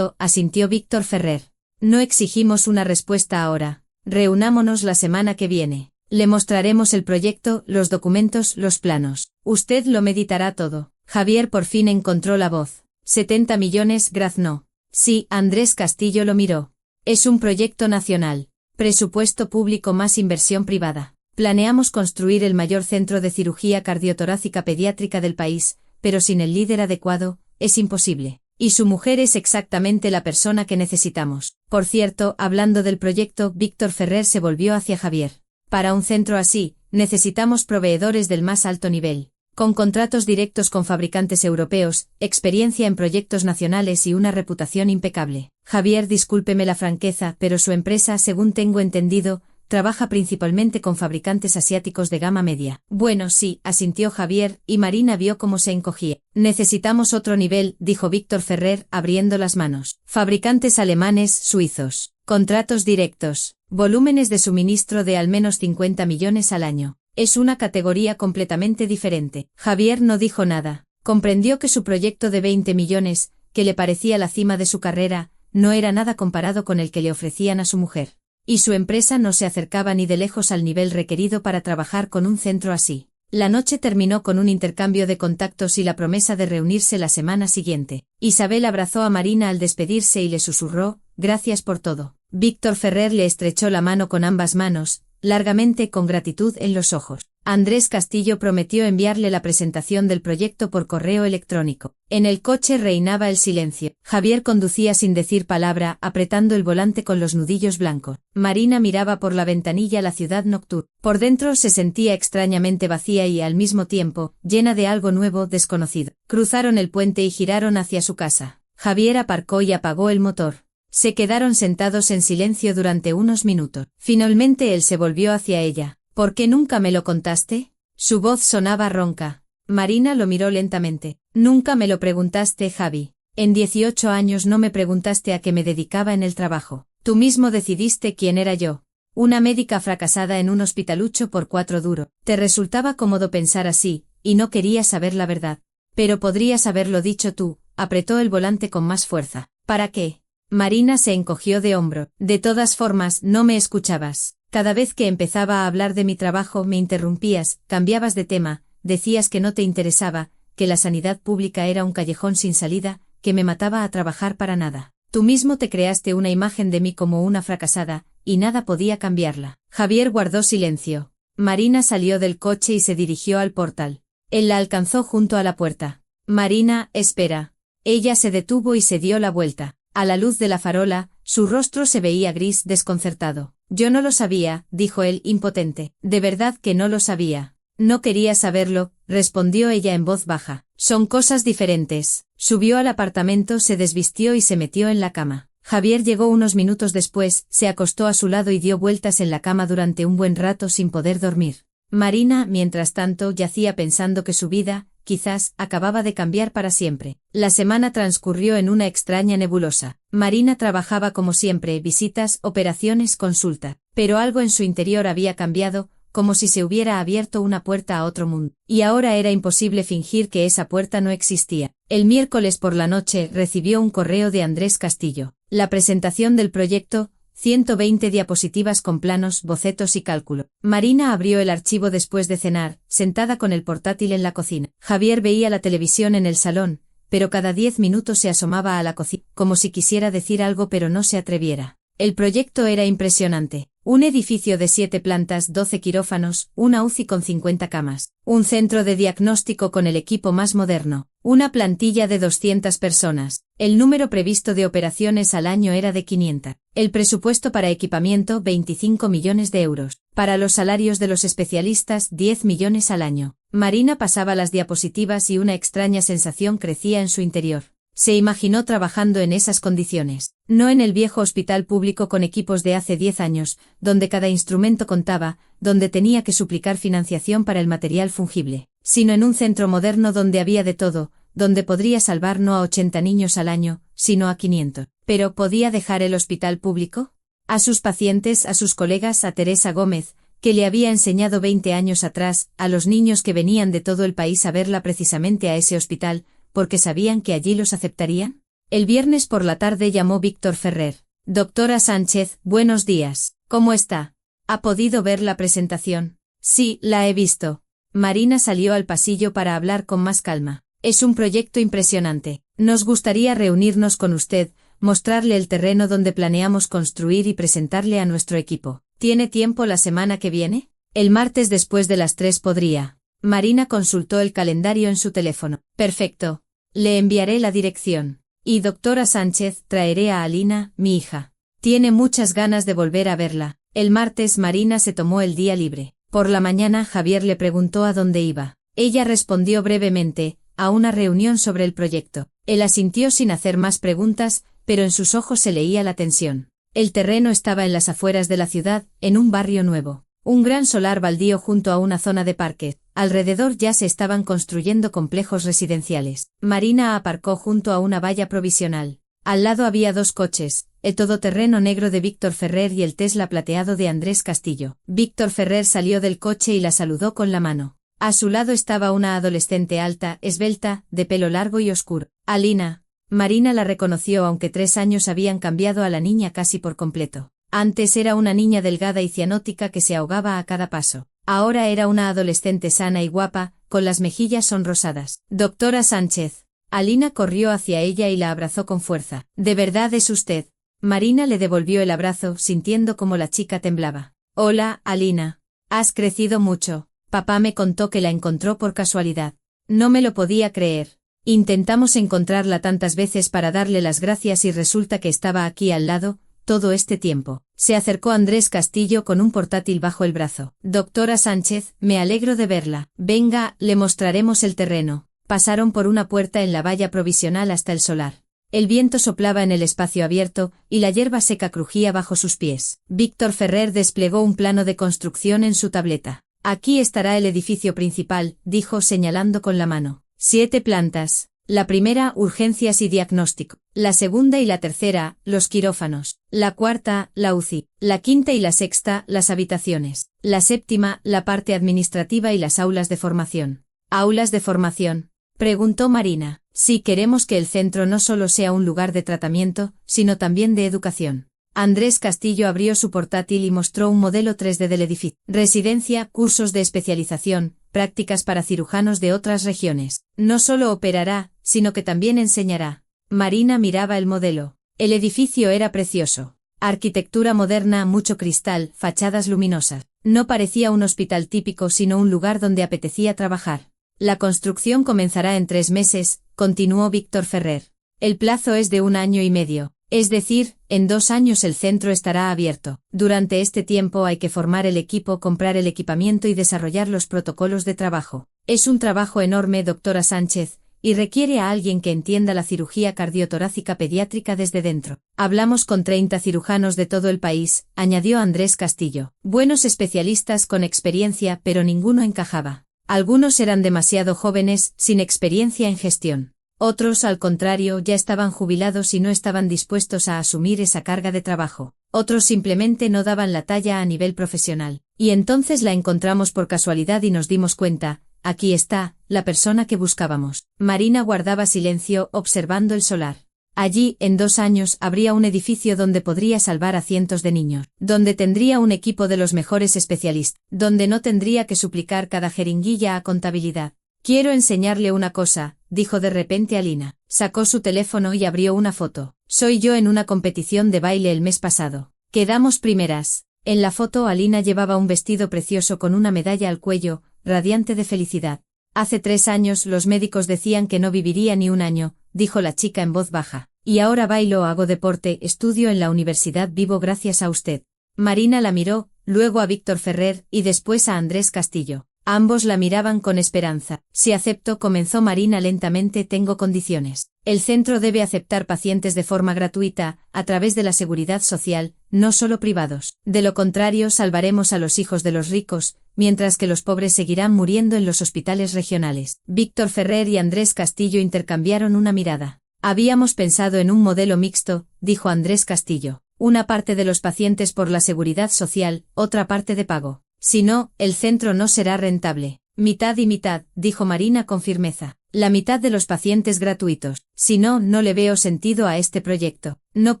asintió Víctor Ferrer. No exigimos una respuesta ahora. Reunámonos la semana que viene. Le mostraremos el proyecto, los documentos, los planos. Usted lo meditará todo. Javier por fin encontró la voz. 70 millones, grazno. Sí, Andrés Castillo lo miró. Es un proyecto nacional. Presupuesto público más inversión privada. Planeamos construir el mayor centro de cirugía cardiotorácica pediátrica del país, pero sin el líder adecuado, es imposible. Y su mujer es exactamente la persona que necesitamos. Por cierto, hablando del proyecto, Víctor Ferrer se volvió hacia Javier. Para un centro así, necesitamos proveedores del más alto nivel, con contratos directos con fabricantes europeos, experiencia en proyectos nacionales y una reputación impecable. Javier, discúlpeme la franqueza, pero su empresa, según tengo entendido, trabaja principalmente con fabricantes asiáticos de gama media. Bueno, sí, asintió Javier, y Marina vio cómo se encogía. Necesitamos otro nivel, dijo Víctor Ferrer, abriendo las manos. Fabricantes alemanes, suizos. Contratos directos. Volúmenes de suministro de al menos 50 millones al año. Es una categoría completamente diferente. Javier no dijo nada. Comprendió que su proyecto de 20 millones, que le parecía la cima de su carrera, no era nada comparado con el que le ofrecían a su mujer. Y su empresa no se acercaba ni de lejos al nivel requerido para trabajar con un centro así. La noche terminó con un intercambio de contactos y la promesa de reunirse la semana siguiente. Isabel abrazó a Marina al despedirse y le susurró, gracias por todo. Víctor Ferrer le estrechó la mano con ambas manos, largamente con gratitud en los ojos. Andrés Castillo prometió enviarle la presentación del proyecto por correo electrónico. En el coche reinaba el silencio. Javier conducía sin decir palabra, apretando el volante con los nudillos blancos. Marina miraba por la ventanilla la ciudad nocturna. Por dentro se sentía extrañamente vacía y al mismo tiempo, llena de algo nuevo, desconocido. Cruzaron el puente y giraron hacia su casa. Javier aparcó y apagó el motor. Se quedaron sentados en silencio durante unos minutos. Finalmente él se volvió hacia ella. ¿Por qué nunca me lo contaste? Su voz sonaba ronca. Marina lo miró lentamente. Nunca me lo preguntaste, Javi. En 18 años no me preguntaste a qué me dedicaba en el trabajo. Tú mismo decidiste quién era yo. Una médica fracasada en un hospitalucho por 4 duros. Te resultaba cómodo pensar así, y no querías saber la verdad. Pero podrías haberlo dicho tú. Apretó el volante con más fuerza. ¿Para qué? Marina se encogió de hombro. De todas formas, no me escuchabas. Cada vez que empezaba a hablar de mi trabajo me interrumpías, cambiabas de tema, decías que no te interesaba, que la sanidad pública era un callejón sin salida, que me mataba a trabajar para nada. Tú mismo te creaste una imagen de mí como una fracasada, y nada podía cambiarla. Javier guardó silencio. Marina salió del coche y se dirigió al portal. Él la alcanzó junto a la puerta. Marina, espera. Ella se detuvo y se dio la vuelta. A la luz de la farola, su rostro se veía gris, desconcertado. Yo no lo sabía, dijo él, impotente. De verdad que no lo sabía. No quería saberlo, respondió ella en voz baja. Son cosas diferentes. Subió al apartamento, se desvistió y se metió en la cama. Javier llegó unos minutos después, se acostó a su lado y dio vueltas en la cama durante un buen rato sin poder dormir. Marina, mientras tanto, yacía pensando que su vida, quizás, acababa de cambiar para siempre. La semana transcurrió en una extraña nebulosa. Marina trabajaba como siempre, visitas, operaciones, consulta. Pero algo en su interior había cambiado, como si se hubiera abierto una puerta a otro mundo. Y ahora era imposible fingir que esa puerta no existía. El miércoles por la noche recibió un correo de Andrés Castillo. La presentación del proyecto, 120 diapositivas con planos, bocetos y cálculo. Marina abrió el archivo después de cenar, sentada con el portátil en la cocina. Javier veía la televisión en el salón, pero cada 10 minutos se asomaba a la cocina, como si quisiera decir algo pero no se atreviera. El proyecto era impresionante. Un edificio de 7 plantas, 12 quirófanos, una UCI con 50 camas, un centro de diagnóstico con el equipo más moderno, una plantilla de 200 personas. El número previsto de operaciones al año era de 500. El presupuesto para equipamiento, 25 millones de euros. Para los salarios de los especialistas, 10 millones al año. Marina pasaba las diapositivas y una extraña sensación crecía en su interior. Se imaginó trabajando en esas condiciones, no en el viejo hospital público con equipos de hace 10 años, donde cada instrumento contaba, donde tenía que suplicar financiación para el material fungible, sino en un centro moderno donde había de todo, donde podría salvar no a 80 niños al año, sino a 500. ¿Pero podía dejar el hospital público? A sus pacientes, a sus colegas, a Teresa Gómez, que le había enseñado 20 años atrás, a los niños que venían de todo el país a verla precisamente a ese hospital, porque sabían que allí los aceptarían. El viernes por la tarde llamó Víctor Ferrer. Doctora Sánchez, buenos días. ¿Cómo está? ¿Ha podido ver la presentación? Sí, la he visto. Marina salió al pasillo para hablar con más calma. Es un proyecto impresionante. Nos gustaría reunirnos con usted, mostrarle el terreno donde planeamos construir y presentarle a nuestro equipo. ¿Tiene tiempo la semana que viene? El martes después de las 3 podría. Marina consultó el calendario en su teléfono. Perfecto. Le enviaré la dirección. Y doctora Sánchez, traeré a Alina, mi hija. Tiene muchas ganas de volver a verla. El martes Marina se tomó el día libre. Por la mañana Javier le preguntó a dónde iba. Ella respondió brevemente, a una reunión sobre el proyecto. Él asintió sin hacer más preguntas, pero en sus ojos se leía la tensión. El terreno estaba en las afueras de la ciudad, en un barrio nuevo. Un gran solar baldío junto a una zona de parque. Alrededor ya se estaban construyendo complejos residenciales. Marina aparcó junto a una valla provisional. Al lado había 2 coches, el todoterreno negro de Víctor Ferrer y el Tesla plateado de Andrés Castillo. Víctor Ferrer salió del coche y la saludó con la mano. A su lado estaba una adolescente alta, esbelta, de pelo largo y oscuro. Alina. Marina la reconoció aunque 3 años habían cambiado a la niña casi por completo. Antes era una niña delgada y cianótica que se ahogaba a cada paso. Ahora era una adolescente sana y guapa, con las mejillas sonrosadas. Doctora Sánchez. Alina corrió hacia ella y la abrazó con fuerza. ¿De verdad es usted? Marina le devolvió el abrazo, sintiendo como la chica temblaba. Hola, Alina. Has crecido mucho. Papá me contó que la encontró por casualidad. No me lo podía creer. Intentamos encontrarla tantas veces para darle las gracias y resulta que estaba aquí al lado, todo este tiempo. Se acercó Andrés Castillo con un portátil bajo el brazo. Doctora Sánchez, me alegro de verla. Venga, le mostraremos el terreno. Pasaron por una puerta en la valla provisional hasta el solar. El viento soplaba en el espacio abierto, y la hierba seca crujía bajo sus pies. Víctor Ferrer desplegó un plano de construcción en su tableta. Aquí estará el edificio principal, dijo señalando con la mano. 7 plantas. La primera, urgencias y diagnóstico. La segunda y la tercera, los quirófanos. La cuarta, la UCI. La quinta y la sexta, las habitaciones. La séptima, la parte administrativa y las aulas de formación. ¿Aulas de formación?, preguntó Marina. Sí, queremos que el centro no solo sea un lugar de tratamiento, sino también de educación. Andrés Castillo abrió su portátil y mostró un modelo 3D del edificio. Residencia, cursos de especialización, prácticas para cirujanos de otras regiones. No solo operará, sino que también enseñará. Marina miraba el modelo. El edificio era precioso. Arquitectura moderna, mucho cristal, fachadas luminosas. No parecía un hospital típico sino un lugar donde apetecía trabajar. La construcción comenzará en 3 meses, continuó Víctor Ferrer. El plazo es de 1 año y medio. Es decir, en 2 años el centro estará abierto. Durante este tiempo hay que formar el equipo, comprar el equipamiento y desarrollar los protocolos de trabajo. Es un trabajo enorme, doctora Sánchez, y requiere a alguien que entienda la cirugía cardiotorácica pediátrica desde dentro. Hablamos con 30 cirujanos de todo el país, añadió Andrés Castillo. Buenos especialistas con experiencia, pero ninguno encajaba. Algunos eran demasiado jóvenes, sin experiencia en gestión. Otros, al contrario, ya estaban jubilados y no estaban dispuestos a asumir esa carga de trabajo. Otros simplemente no daban la talla a nivel profesional. Y entonces la encontramos por casualidad y nos dimos cuenta, aquí está, la persona que buscábamos. Marina guardaba silencio, observando el solar. Allí, en 2 años, habría un edificio donde podría salvar a cientos de niños, donde tendría un equipo de los mejores especialistas, donde no tendría que suplicar cada jeringuilla a contabilidad. Quiero enseñarle una cosa, dijo de repente Alina. Sacó su teléfono y abrió una foto. Soy yo en una competición de baile el mes pasado. Quedamos primeras. En la foto Alina llevaba un vestido precioso con una medalla al cuello, radiante de felicidad. Hace 3 años los médicos decían que no viviría ni un año, dijo la chica en voz baja. Y ahora bailo, hago deporte, estudio en la universidad, vivo gracias a usted. Marina la miró, luego a Víctor Ferrer y después a Andrés Castillo. Ambos la miraban con esperanza. Si acepto, comenzó Marina lentamente, tengo condiciones. El centro debe aceptar pacientes de forma gratuita, a través de la seguridad social, no solo privados. De lo contrario, salvaremos a los hijos de los ricos, mientras que los pobres seguirán muriendo en los hospitales regionales. Víctor Ferrer y Andrés Castillo intercambiaron una mirada. Habíamos pensado en un modelo mixto, dijo Andrés Castillo. Una parte de los pacientes por la seguridad social, otra parte de pago. Si no, el centro no será rentable. Mitad y mitad, dijo Marina con firmeza. La mitad de los pacientes gratuitos. Si no, no le veo sentido a este proyecto. No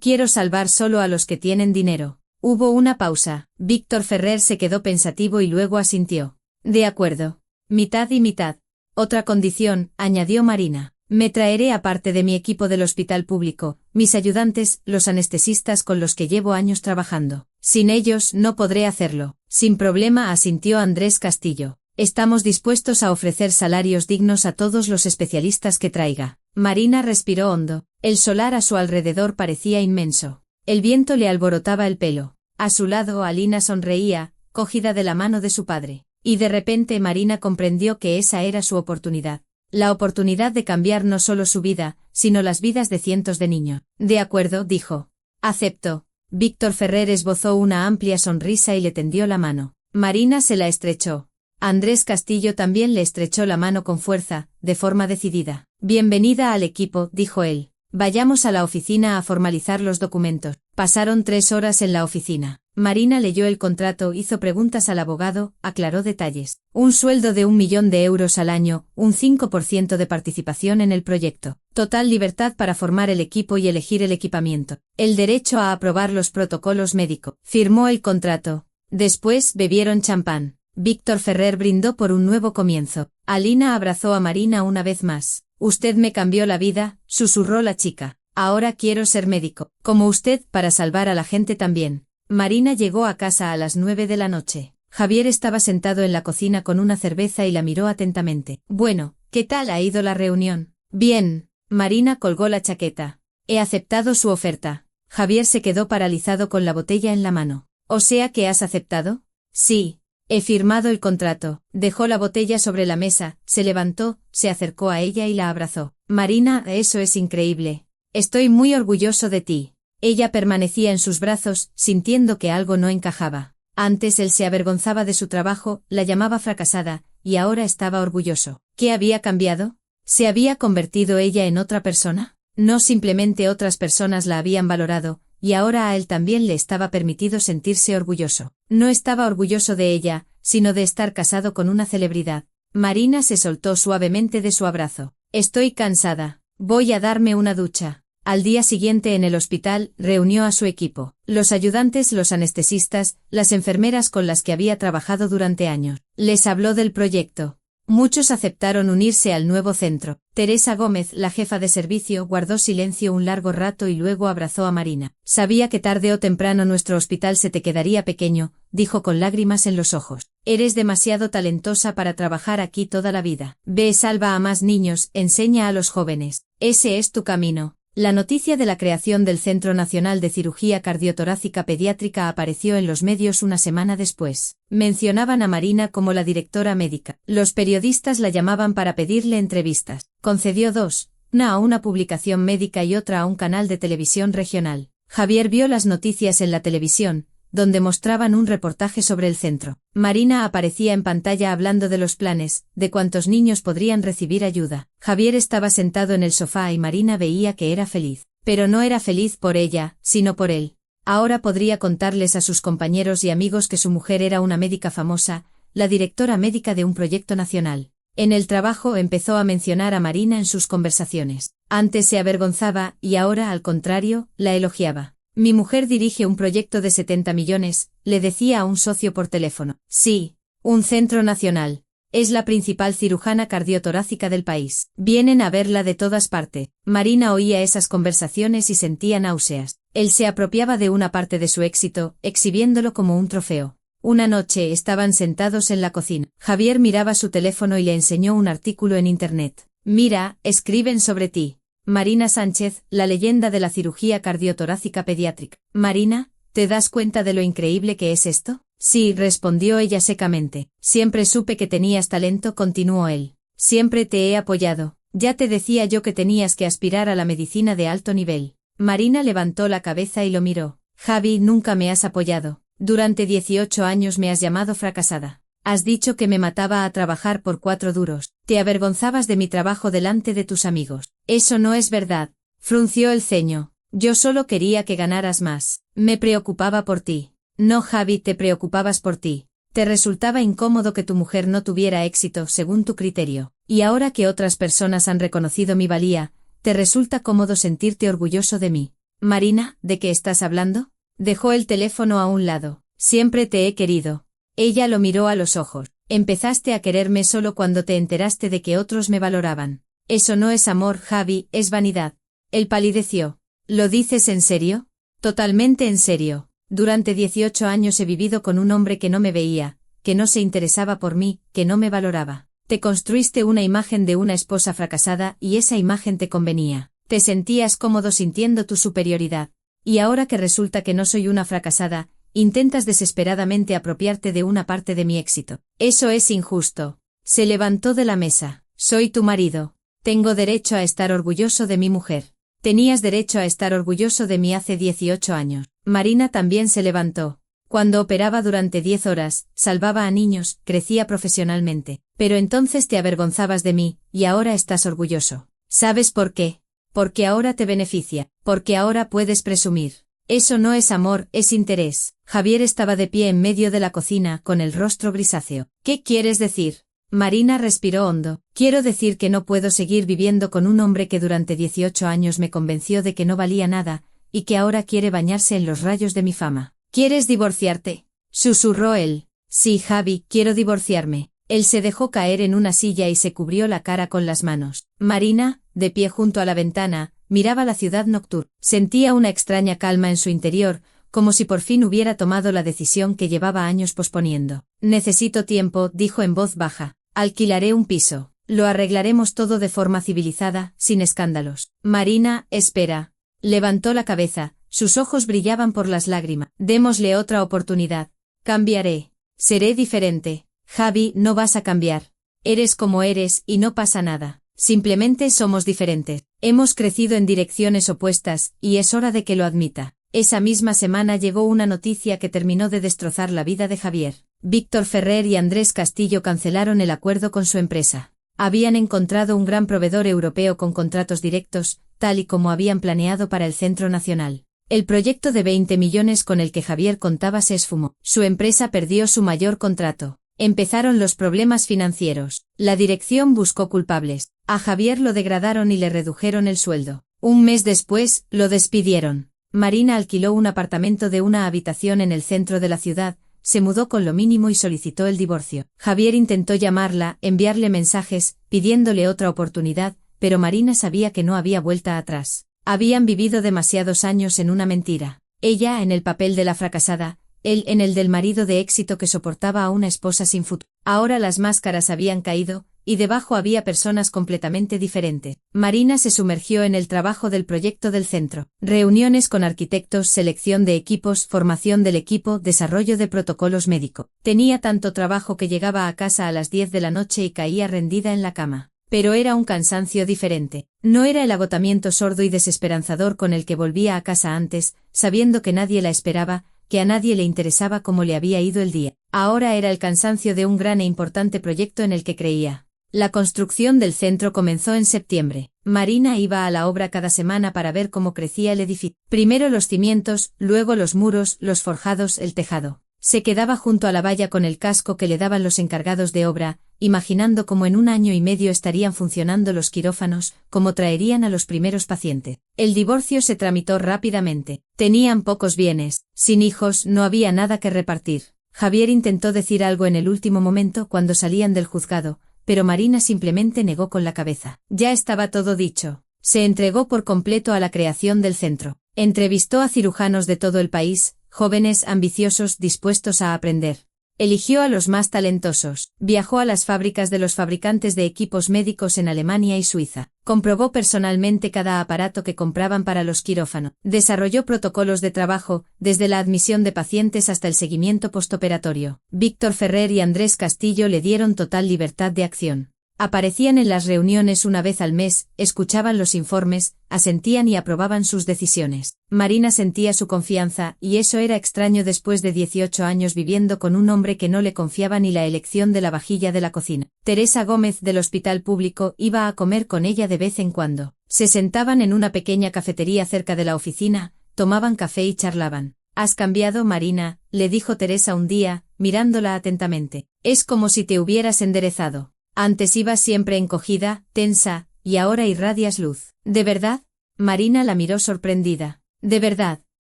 quiero salvar solo a los que tienen dinero. Hubo una pausa. Víctor Ferrer se quedó pensativo y luego asintió. De acuerdo. Mitad y mitad. Otra condición, añadió Marina. Me traeré aparte de mi equipo del hospital público, mis ayudantes, los anestesistas con los que llevo años trabajando. Sin ellos no podré hacerlo. Sin problema, asintió Andrés Castillo. Estamos dispuestos a ofrecer salarios dignos a todos los especialistas que traiga. Marina respiró hondo. El solar a su alrededor parecía inmenso. El viento le alborotaba el pelo. A su lado Alina sonreía, cogida de la mano de su padre. Y de repente Marina comprendió que esa era su oportunidad. La oportunidad de cambiar no solo su vida, sino las vidas de cientos de niños. De acuerdo, dijo. Acepto. Víctor Ferrer esbozó una amplia sonrisa y le tendió la mano. Marina se la estrechó. Andrés Castillo también le estrechó la mano con fuerza, de forma decidida. Bienvenida al equipo, dijo él. Vayamos a la oficina a formalizar los documentos. Pasaron 3 horas en la oficina. Marina leyó el contrato, hizo preguntas al abogado, aclaró detalles. Un sueldo de 1 millón de euros al año, un 5% de participación en el proyecto. Total libertad para formar el equipo y elegir el equipamiento. El derecho a aprobar los protocolos médicos. Firmó el contrato. Después bebieron champán. Víctor Ferrer brindó por un nuevo comienzo. Alina abrazó a Marina una vez más. Usted me cambió la vida, susurró la chica. Ahora quiero ser médico, como usted, para salvar a la gente también. Marina llegó a casa a las 9 de la noche. Javier estaba sentado en la cocina con una cerveza y la miró atentamente. Bueno, ¿qué tal ha ido la reunión? Bien. Marina colgó la chaqueta. He aceptado su oferta. Javier se quedó paralizado con la botella en la mano. ¿O sea que has aceptado? Sí. He firmado el contrato. Dejó la botella sobre la mesa, se levantó, se acercó a ella y la abrazó. Marina, eso es increíble. Estoy muy orgulloso de ti. Ella permanecía en sus brazos, sintiendo que algo no encajaba. Antes él se avergonzaba de su trabajo, la llamaba fracasada, y ahora estaba orgulloso. ¿Qué había cambiado? ¿Se había convertido ella en otra persona? No, simplemente otras personas la habían valorado, y ahora a él también le estaba permitido sentirse orgulloso. No estaba orgulloso de ella, sino de estar casado con una celebridad. Marina se soltó suavemente de su abrazo. Estoy cansada. Voy a darme una ducha. Al día siguiente en el hospital, reunió a su equipo. Los ayudantes, los anestesistas, las enfermeras con las que había trabajado durante años. Les habló del proyecto. Muchos aceptaron unirse al nuevo centro. Teresa Gómez, la jefa de servicio, guardó silencio un largo rato y luego abrazó a Marina. Sabía que tarde o temprano nuestro hospital se te quedaría pequeño, dijo con lágrimas en los ojos. Eres demasiado talentosa para trabajar aquí toda la vida. Ve, salva a más niños, enseña a los jóvenes. Ese es tu camino. La noticia de la creación del Centro Nacional de Cirugía Cardiotorácica Pediátrica apareció en los medios una semana después. Mencionaban a Marina como la directora médica. Los periodistas la llamaban para pedirle entrevistas. Concedió 2, una a una publicación médica y otra a un canal de televisión regional. Javier vio las noticias en la televisión, donde mostraban un reportaje sobre el centro. Marina aparecía en pantalla hablando de los planes, de cuántos niños podrían recibir ayuda. Javier estaba sentado en el sofá y Marina veía que era feliz. Pero no era feliz por ella, sino por él. Ahora podría contarles a sus compañeros y amigos que su mujer era una médica famosa, la directora médica de un proyecto nacional. En el trabajo empezó a mencionar a Marina en sus conversaciones. Antes se avergonzaba y ahora, al contrario, la elogiaba. Mi mujer dirige un proyecto de 70 millones, le decía a un socio por teléfono. Sí, un centro nacional. Es la principal cirujana cardiotorácica del país. Vienen a verla de todas partes. Marina oía esas conversaciones y sentía náuseas. Él se apropiaba de una parte de su éxito, exhibiéndolo como un trofeo. Una noche estaban sentados en la cocina. Javier miraba su teléfono y le enseñó un artículo en Internet. Mira, escriben sobre ti. Marina Sánchez, la leyenda de la cirugía cardiotorácica pediátrica. Marina, ¿te das cuenta de lo increíble que es esto? Sí, respondió ella secamente. Siempre supe que tenías talento, continuó él. Siempre te he apoyado. Ya te decía yo que tenías que aspirar a la medicina de alto nivel. Marina levantó la cabeza y lo miró. Javi, nunca me has apoyado. Durante 18 años me has llamado fracasada. Has dicho que me mataba a trabajar por 4 duros. Te avergonzabas de mi trabajo delante de tus amigos. Eso no es verdad. Frunció el ceño. Yo solo quería que ganaras más. Me preocupaba por ti. No, Javi, te preocupabas por ti. Te resultaba incómodo que tu mujer no tuviera éxito según tu criterio. Y ahora que otras personas han reconocido mi valía, te resulta cómodo sentirte orgulloso de mí. Marina, ¿de qué estás hablando? Dejó el teléfono a un lado. Siempre te he querido. Ella lo miró a los ojos. Empezaste a quererme solo cuando te enteraste de que otros me valoraban. Eso no es amor, Javi, es vanidad. Él palideció. ¿Lo dices en serio? Totalmente en serio. Durante 18 años he vivido con un hombre que no me veía, que no se interesaba por mí, que no me valoraba. Te construiste una imagen de una esposa fracasada y esa imagen te convenía. Te sentías cómodo sintiendo tu superioridad. Y ahora que resulta que no soy una fracasada, intentas desesperadamente apropiarte de una parte de mi éxito. Eso es injusto. Se levantó de la mesa. Soy tu marido. Tengo derecho a estar orgulloso de mi mujer. Tenías derecho a estar orgulloso de mí hace 18 años. Marina también se levantó. Cuando operaba durante 10 horas, salvaba a niños, crecía profesionalmente. Pero entonces te avergonzabas de mí, y ahora estás orgulloso. ¿Sabes por qué? Porque ahora te beneficia, porque ahora puedes presumir. Eso no es amor, es interés. Javier estaba de pie en medio de la cocina, con el rostro grisáceo. ¿Qué quieres decir? Marina respiró hondo. Quiero decir que no puedo seguir viviendo con un hombre que durante 18 años me convenció de que no valía nada, y que ahora quiere bañarse en los rayos de mi fama. ¿Quieres divorciarte? Susurró él. Sí, Javi, quiero divorciarme. Él se dejó caer en una silla y se cubrió la cara con las manos. Marina, de pie junto a la ventana, miraba la ciudad nocturna. Sentía una extraña calma en su interior, como si por fin hubiera tomado la decisión que llevaba años posponiendo. Necesito tiempo, dijo en voz baja. Alquilaré un piso. Lo arreglaremos todo de forma civilizada, sin escándalos. Marina, espera. Levantó la cabeza, sus ojos brillaban por las lágrimas. Démosle otra oportunidad. Cambiaré. Seré diferente. Javi, no vas a cambiar. Eres como eres y no pasa nada. Simplemente somos diferentes. Hemos crecido en direcciones opuestas, y es hora de que lo admita. Esa misma semana llegó una noticia que terminó de destrozar la vida de Javier. Víctor Ferrer y Andrés Castillo cancelaron el acuerdo con su empresa. Habían encontrado un gran proveedor europeo con contratos directos, tal y como habían planeado para el Centro Nacional. El proyecto de 20 millones con el que Javier contaba se esfumó. Su empresa perdió su mayor contrato. Empezaron los problemas financieros. La dirección buscó culpables. A Javier lo degradaron y le redujeron el sueldo. Un mes después, lo despidieron. Marina alquiló un apartamento de una habitación en el centro de la ciudad, se mudó con lo mínimo y solicitó el divorcio. Javier intentó llamarla, enviarle mensajes, pidiéndole otra oportunidad, pero Marina sabía que no había vuelta atrás. Habían vivido demasiados años en una mentira. Ella en el papel de la fracasada, él en el del marido de éxito que soportaba a una esposa sin futuro. Ahora las máscaras habían caído, y debajo había personas completamente diferentes. Marina se sumergió en el trabajo del proyecto del centro. Reuniones con arquitectos, selección de equipos, formación del equipo, desarrollo de protocolos médicos. Tenía tanto trabajo que llegaba a casa a las 10 de la noche y caía rendida en la cama. Pero era un cansancio diferente. No era el agotamiento sordo y desesperanzador con el que volvía a casa antes, sabiendo que nadie la esperaba, que a nadie le interesaba cómo le había ido el día. Ahora era el cansancio de un gran e importante proyecto en el que creía. La construcción del centro comenzó en septiembre. Marina iba a la obra cada semana para ver cómo crecía el edificio. Primero los cimientos, luego los muros, los forjados, el tejado. Se quedaba junto a la valla con el casco que le daban los encargados de obra, imaginando cómo en 1 año y medio estarían funcionando los quirófanos, cómo traerían a los primeros pacientes. El divorcio se tramitó rápidamente. Tenían pocos bienes, sin hijos, no había nada que repartir. Javier intentó decir algo en el último momento cuando salían del juzgado, pero Marina simplemente negó con la cabeza. Ya estaba todo dicho. Se entregó por completo a la creación del centro. Entrevistó a cirujanos de todo el país, jóvenes, ambiciosos, dispuestos a aprender. Eligió a los más talentosos. Viajó a las fábricas de los fabricantes de equipos médicos en Alemania y Suiza. Comprobó personalmente cada aparato que compraban para los quirófanos. Desarrolló protocolos de trabajo, desde la admisión de pacientes hasta el seguimiento postoperatorio. Víctor Ferrer y Andrés Castillo le dieron total libertad de acción. Aparecían en las reuniones una vez al mes, escuchaban los informes, asentían y aprobaban sus decisiones. Marina sentía su confianza, y eso era extraño después de 18 años viviendo con un hombre que no le confiaba ni la elección de la vajilla de la cocina. Teresa Gómez del hospital público iba a comer con ella de vez en cuando. Se sentaban en una pequeña cafetería cerca de la oficina, tomaban café y charlaban. «Has cambiado, Marina», le dijo Teresa un día, mirándola atentamente. «Es como si te hubieras enderezado. Antes ibas siempre encogida, tensa, y ahora irradias luz». «¿De verdad?». Marina la miró sorprendida. «De verdad.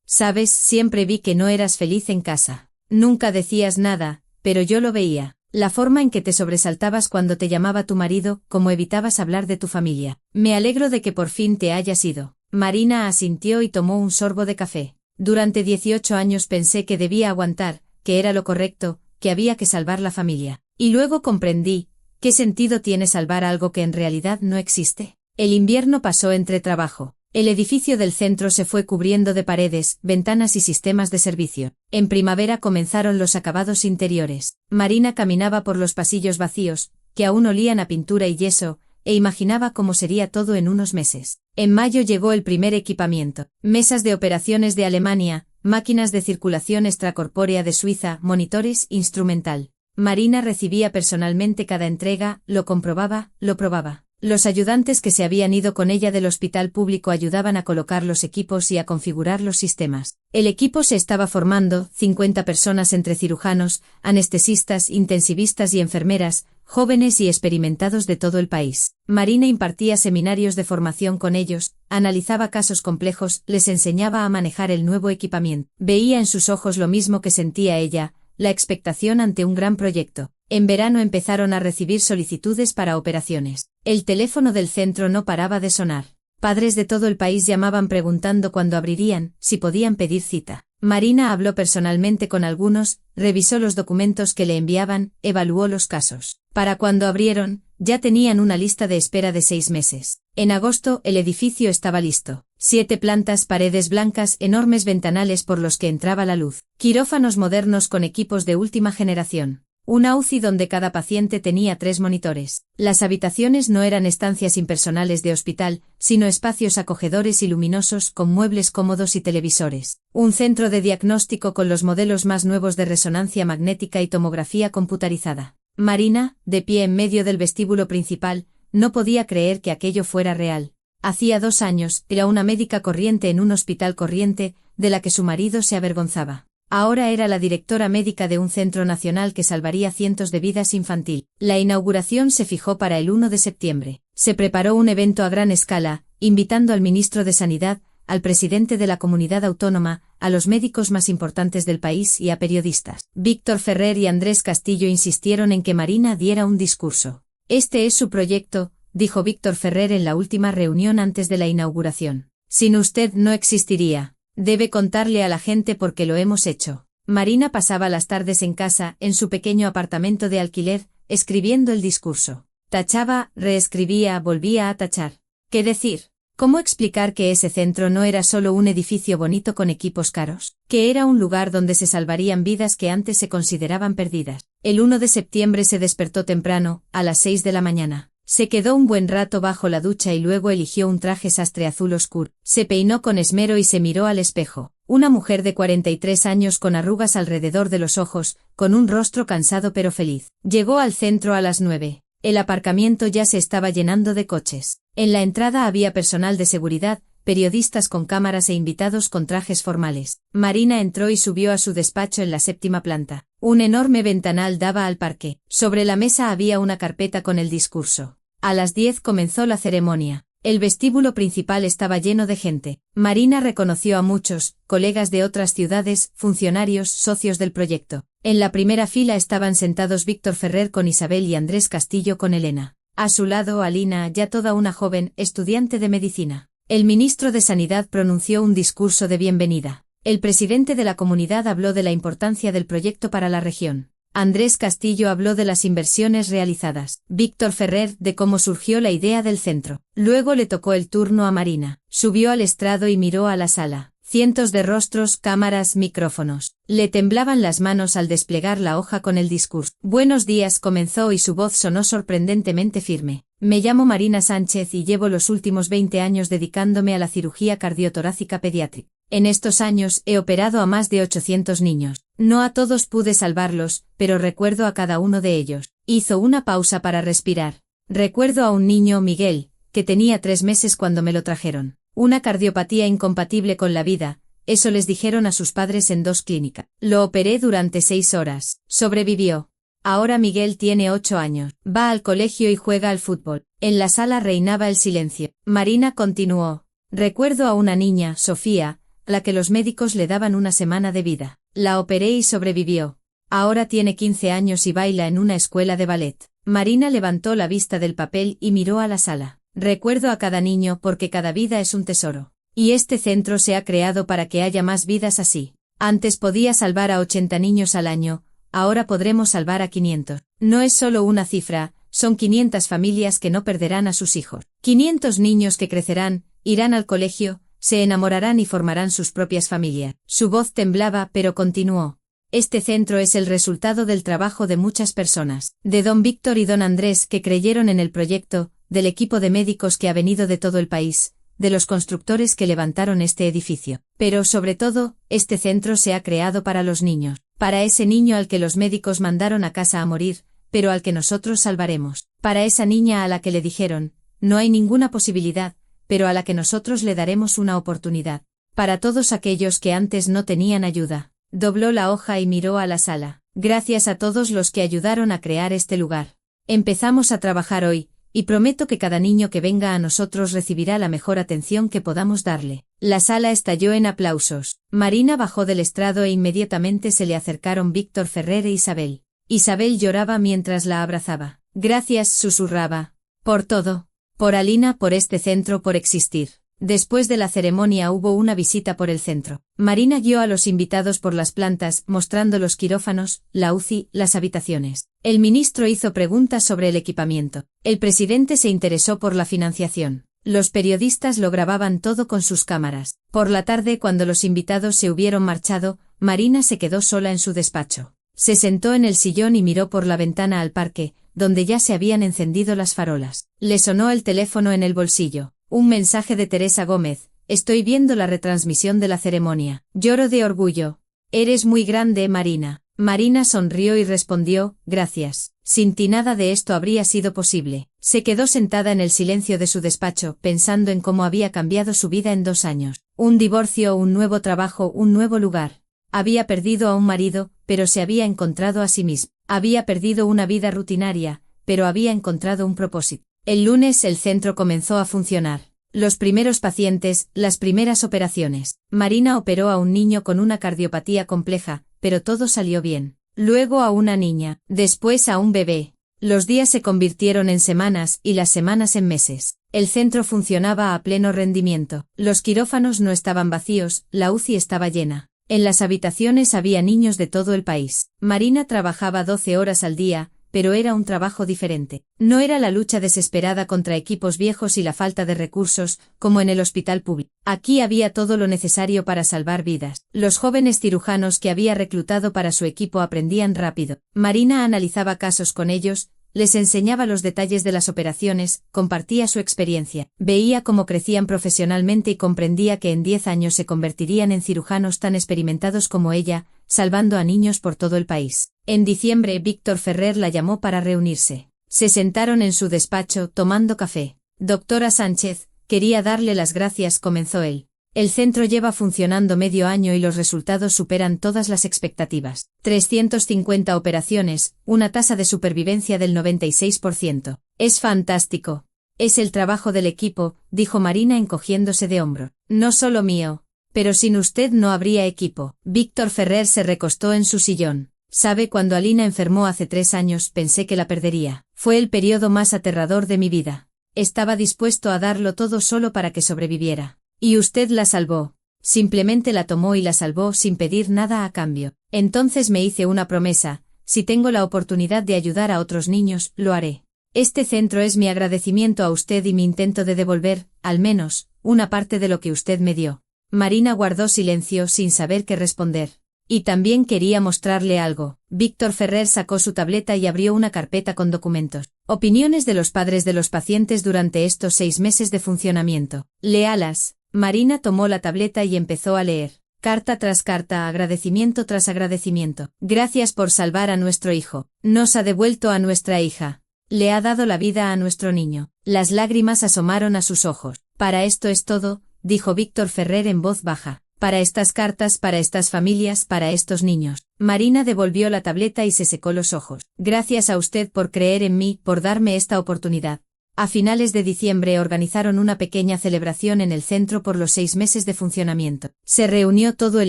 Sabes, siempre vi que no eras feliz en casa. Nunca decías nada, pero yo lo veía. La forma en que te sobresaltabas cuando te llamaba tu marido, como evitabas hablar de tu familia. Me alegro de que por fin te hayas ido». Marina asintió y tomó un sorbo de café. «Durante 18 años pensé que debía aguantar, que era lo correcto, que había que salvar la familia. Y luego comprendí. ¿Qué sentido tiene salvar algo que en realidad no existe?». El invierno pasó entre trabajo. El edificio del centro se fue cubriendo de paredes, ventanas y sistemas de servicio. En primavera comenzaron los acabados interiores. Marina caminaba por los pasillos vacíos, que aún olían a pintura y yeso, e imaginaba cómo sería todo en unos meses. En mayo llegó el primer equipamiento. Mesas de operaciones de Alemania, máquinas de circulación extracorpórea de Suiza, monitores, instrumental. Marina recibía personalmente cada entrega, lo comprobaba, lo probaba. Los ayudantes que se habían ido con ella del hospital público ayudaban a colocar los equipos y a configurar los sistemas. El equipo se estaba formando, 50 personas entre cirujanos, anestesistas, intensivistas y enfermeras, jóvenes y experimentados de todo el país. Marina impartía seminarios de formación con ellos, analizaba casos complejos, les enseñaba a manejar el nuevo equipamiento. Veía en sus ojos lo mismo que sentía ella, la expectación ante un gran proyecto. En verano empezaron a recibir solicitudes para operaciones. El teléfono del centro no paraba de sonar. Padres de todo el país llamaban preguntando cuándo abrirían, si podían pedir cita. Marina habló personalmente con algunos, revisó los documentos que le enviaban, evaluó los casos. Para cuando abrieron, ya tenían una lista de espera de 6 meses. En agosto el edificio estaba listo. 7 plantas, paredes blancas, enormes ventanales por los que entraba la luz. Quirófanos modernos con equipos de última generación. Una UCI donde cada paciente tenía 3 monitores. Las habitaciones no eran estancias impersonales de hospital, sino espacios acogedores y luminosos con muebles cómodos y televisores. Un centro de diagnóstico con los modelos más nuevos de resonancia magnética y tomografía computarizada. Marina, de pie en medio del vestíbulo principal, no podía creer que aquello fuera real. Hacía 2 años, era una médica corriente en un hospital corriente, de la que su marido se avergonzaba. Ahora era la directora médica de un centro nacional que salvaría cientos de vidas infantil. La inauguración se fijó para el 1 de septiembre. Se preparó un evento a gran escala, invitando al ministro de Sanidad, al presidente de la comunidad autónoma, a los médicos más importantes del país y a periodistas. Víctor Ferrer y Andrés Castillo insistieron en que Marina diera un discurso. «Este es su proyecto», dijo Víctor Ferrer en la última reunión antes de la inauguración. «Sin usted no existiría. Debe contarle a la gente por qué lo hemos hecho». Marina pasaba las tardes en casa, en su pequeño apartamento de alquiler, escribiendo el discurso. Tachaba, reescribía, volvía a tachar. ¿Qué decir? ¿Cómo explicar que ese centro no era solo un edificio bonito con equipos caros? Que era un lugar donde se salvarían vidas que antes se consideraban perdidas. El 1 de septiembre se despertó temprano, a las 6 de la mañana. Se quedó un buen rato bajo la ducha y luego eligió un traje sastre azul oscuro. Se peinó con esmero y se miró al espejo. Una mujer de 43 años con arrugas alrededor de los ojos, con un rostro cansado pero feliz. Llegó al centro a las 9. El aparcamiento ya se estaba llenando de coches. En la entrada había personal de seguridad, periodistas con cámaras e invitados con trajes formales. Marina entró y subió a su despacho en la 7ª planta. Un enorme ventanal daba al parque. Sobre la mesa había una carpeta con el discurso. A las 10 comenzó la ceremonia. El vestíbulo principal estaba lleno de gente. Marina reconoció a muchos, colegas de otras ciudades, funcionarios, socios del proyecto. En la primera fila estaban sentados Víctor Ferrer con Isabel y Andrés Castillo con Elena. A su lado Alina, ya toda una joven, estudiante de medicina. El ministro de Sanidad pronunció un discurso de bienvenida. El presidente de la comunidad habló de la importancia del proyecto para la región. Andrés Castillo habló de las inversiones realizadas. Víctor Ferrer de cómo surgió la idea del centro. Luego le tocó el turno a Marina. Subió al estrado y miró a la sala. Cientos de rostros, cámaras, micrófonos. Le temblaban las manos al desplegar la hoja con el discurso. Buenos días, comenzó y su voz sonó sorprendentemente firme. Me llamo Marina Sánchez y llevo los últimos 20 años dedicándome a la cirugía cardiotorácica pediátrica. En estos años he operado a más de 800 niños. No a todos pude salvarlos, pero recuerdo a cada uno de ellos. Hizo una pausa para respirar. Recuerdo a un niño, Miguel, que tenía 3 meses cuando me lo trajeron. Una cardiopatía incompatible con la vida, eso les dijeron a sus padres en 2 clínicas. Lo operé durante 6 horas. Sobrevivió. Ahora Miguel tiene 8 años. Va al colegio y juega al fútbol. En la sala reinaba el silencio. Marina continuó. Recuerdo a una niña, Sofía, a la que los médicos le daban una semana de vida. La operé y sobrevivió. Ahora tiene 15 años y baila en una escuela de ballet. Marina levantó la vista del papel y miró a la sala. Recuerdo a cada niño porque cada vida es un tesoro. Y este centro se ha creado para que haya más vidas así. Antes podía salvar a 80 niños al año, ahora podremos salvar a 500. No es solo una cifra, son 500 familias que no perderán a sus hijos. 500 niños que crecerán, irán al colegio, se enamorarán y formarán sus propias familias. Su voz temblaba, pero continuó. Este centro es el resultado del trabajo de muchas personas, de don Víctor y don Andrés que creyeron en el proyecto, del equipo de médicos que ha venido de todo el país, de los constructores que levantaron este edificio. Pero sobre todo, este centro se ha creado para los niños, para ese niño al que los médicos mandaron a casa a morir, pero al que nosotros salvaremos, para esa niña a la que le dijeron, no hay ninguna posibilidad, pero a la que nosotros le daremos una oportunidad, para todos aquellos que antes no tenían ayuda. Dobló la hoja y miró a la sala. Gracias a todos los que ayudaron a crear este lugar. Empezamos a trabajar hoy, y prometo que cada niño que venga a nosotros recibirá la mejor atención que podamos darle. La sala estalló en aplausos. Marina bajó del estrado e inmediatamente se le acercaron Víctor Ferrer e Isabel. Isabel lloraba mientras la abrazaba. Gracias, susurraba. Por todo. Por Alina, por este centro, por existir. Después de la ceremonia hubo una visita por el centro. Marina guió a los invitados por las plantas, mostrando los quirófanos, la UCI, las habitaciones. El ministro hizo preguntas sobre el equipamiento. El presidente se interesó por la financiación. Los periodistas lo grababan todo con sus cámaras. Por la tarde, cuando los invitados se hubieron marchado, Marina se quedó sola en su despacho. Se sentó en el sillón y miró por la ventana al parque, donde ya se habían encendido las farolas. Le sonó el teléfono en el bolsillo. Un mensaje de Teresa Gómez. Estoy viendo la retransmisión de la ceremonia. Lloro de orgullo. Eres muy grande, Marina. Marina sonrió y respondió, gracias. Sin ti nada de esto habría sido posible. Se quedó sentada en el silencio de su despacho, pensando en cómo había cambiado su vida en 2 años. Un divorcio, un nuevo trabajo, un nuevo lugar. Había perdido a un marido, pero se había encontrado a sí misma. Había perdido una vida rutinaria, pero había encontrado un propósito. El lunes el centro comenzó a funcionar. Los primeros pacientes, las primeras operaciones. Marina operó a un niño con una cardiopatía compleja, pero todo salió bien. Luego a una niña, después a un bebé. Los días se convirtieron en semanas y las semanas en meses. El centro funcionaba a pleno rendimiento. Los quirófanos no estaban vacíos, la UCI estaba llena. En las habitaciones había niños de todo el país. Marina trabajaba 12 horas al día, pero era un trabajo diferente. No era la lucha desesperada contra equipos viejos y la falta de recursos, como en el hospital público. Aquí había todo lo necesario para salvar vidas. Los jóvenes cirujanos que había reclutado para su equipo aprendían rápido. Marina analizaba casos con ellos, les enseñaba los detalles de las operaciones, compartía su experiencia. Veía cómo crecían profesionalmente y comprendía que en 10 años se convertirían en cirujanos tan experimentados como ella, salvando a niños por todo el país. En diciembre, Víctor Ferrer la llamó para reunirse. Se sentaron en su despacho, tomando café. Doctora Sánchez, quería darle las gracias, comenzó él. El centro lleva funcionando medio año y los resultados superan todas las expectativas. 350 operaciones, una tasa de supervivencia del 96%. Es fantástico. Es el trabajo del equipo, dijo Marina encogiéndose de hombro. No solo mío. Pero sin usted no habría equipo. Víctor Ferrer se recostó en su sillón. Sabe, cuando Alina enfermó hace 3 años pensé que la perdería. Fue el periodo más aterrador de mi vida. Estaba dispuesto a darlo todo solo para que sobreviviera. Y usted la salvó. Simplemente la tomó y la salvó sin pedir nada a cambio. Entonces me hice una promesa: si tengo la oportunidad de ayudar a otros niños, lo haré. Este centro es mi agradecimiento a usted y mi intento de devolver, al menos, una parte de lo que usted me dio. Marina guardó silencio sin saber qué responder. Y también quería mostrarle algo. Víctor Ferrer sacó su tableta y abrió una carpeta con documentos. Opiniones de los padres de los pacientes durante estos 6 meses de funcionamiento. Léalas. Marina tomó la tableta y empezó a leer. Carta tras carta, agradecimiento tras agradecimiento. Gracias por salvar a nuestro hijo. Nos ha devuelto a nuestra hija. Le ha dado la vida a nuestro niño. Las lágrimas asomaron a sus ojos. Para esto es todo, dijo Víctor Ferrer en voz baja. Para estas cartas, para estas familias, para estos niños. Marina devolvió la tableta y se secó los ojos. Gracias a usted por creer en mí, por darme esta oportunidad. A finales de diciembre organizaron una pequeña celebración en el centro por los 6 meses de funcionamiento. Se reunió todo el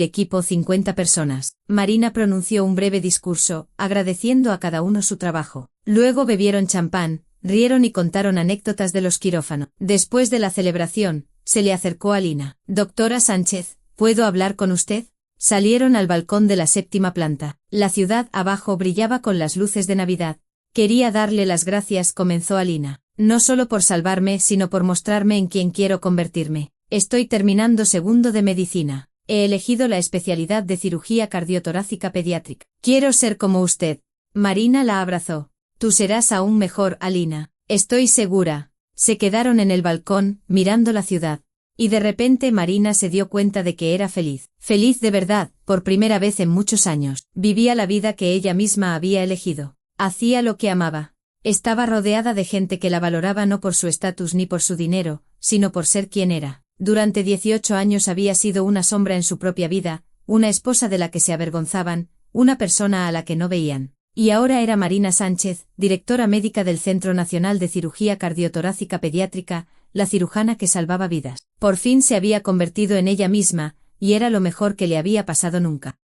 equipo, 50 personas. Marina pronunció un breve discurso, agradeciendo a cada uno su trabajo. Luego bebieron champán, rieron y contaron anécdotas de los quirófanos. Después de la celebración, se le acercó a Alina. Doctora Sánchez, ¿puedo hablar con usted? Salieron al balcón de la 7ª planta. La ciudad abajo brillaba con las luces de Navidad. Quería darle las gracias, comenzó Alina. No solo por salvarme, sino por mostrarme en quien quiero convertirme. Estoy terminando 2º de medicina. He elegido la especialidad de cirugía cardiotorácica pediátrica. Quiero ser como usted. Marina la abrazó. Tú serás aún mejor, Alina. Estoy segura. Se quedaron en el balcón, mirando la ciudad. Y de repente Marina se dio cuenta de que era feliz. Feliz de verdad, por primera vez en muchos años. Vivía la vida que ella misma había elegido. Hacía lo que amaba. Estaba rodeada de gente que la valoraba no por su estatus ni por su dinero, sino por ser quien era. Durante 18 años había sido una sombra en su propia vida, una esposa de la que se avergonzaban, una persona a la que no veían. Y ahora era Marina Sánchez, directora médica del Centro Nacional de Cirugía Cardiotorácica Pediátrica, la cirujana que salvaba vidas. Por fin se había convertido en ella misma, y era lo mejor que le había pasado nunca.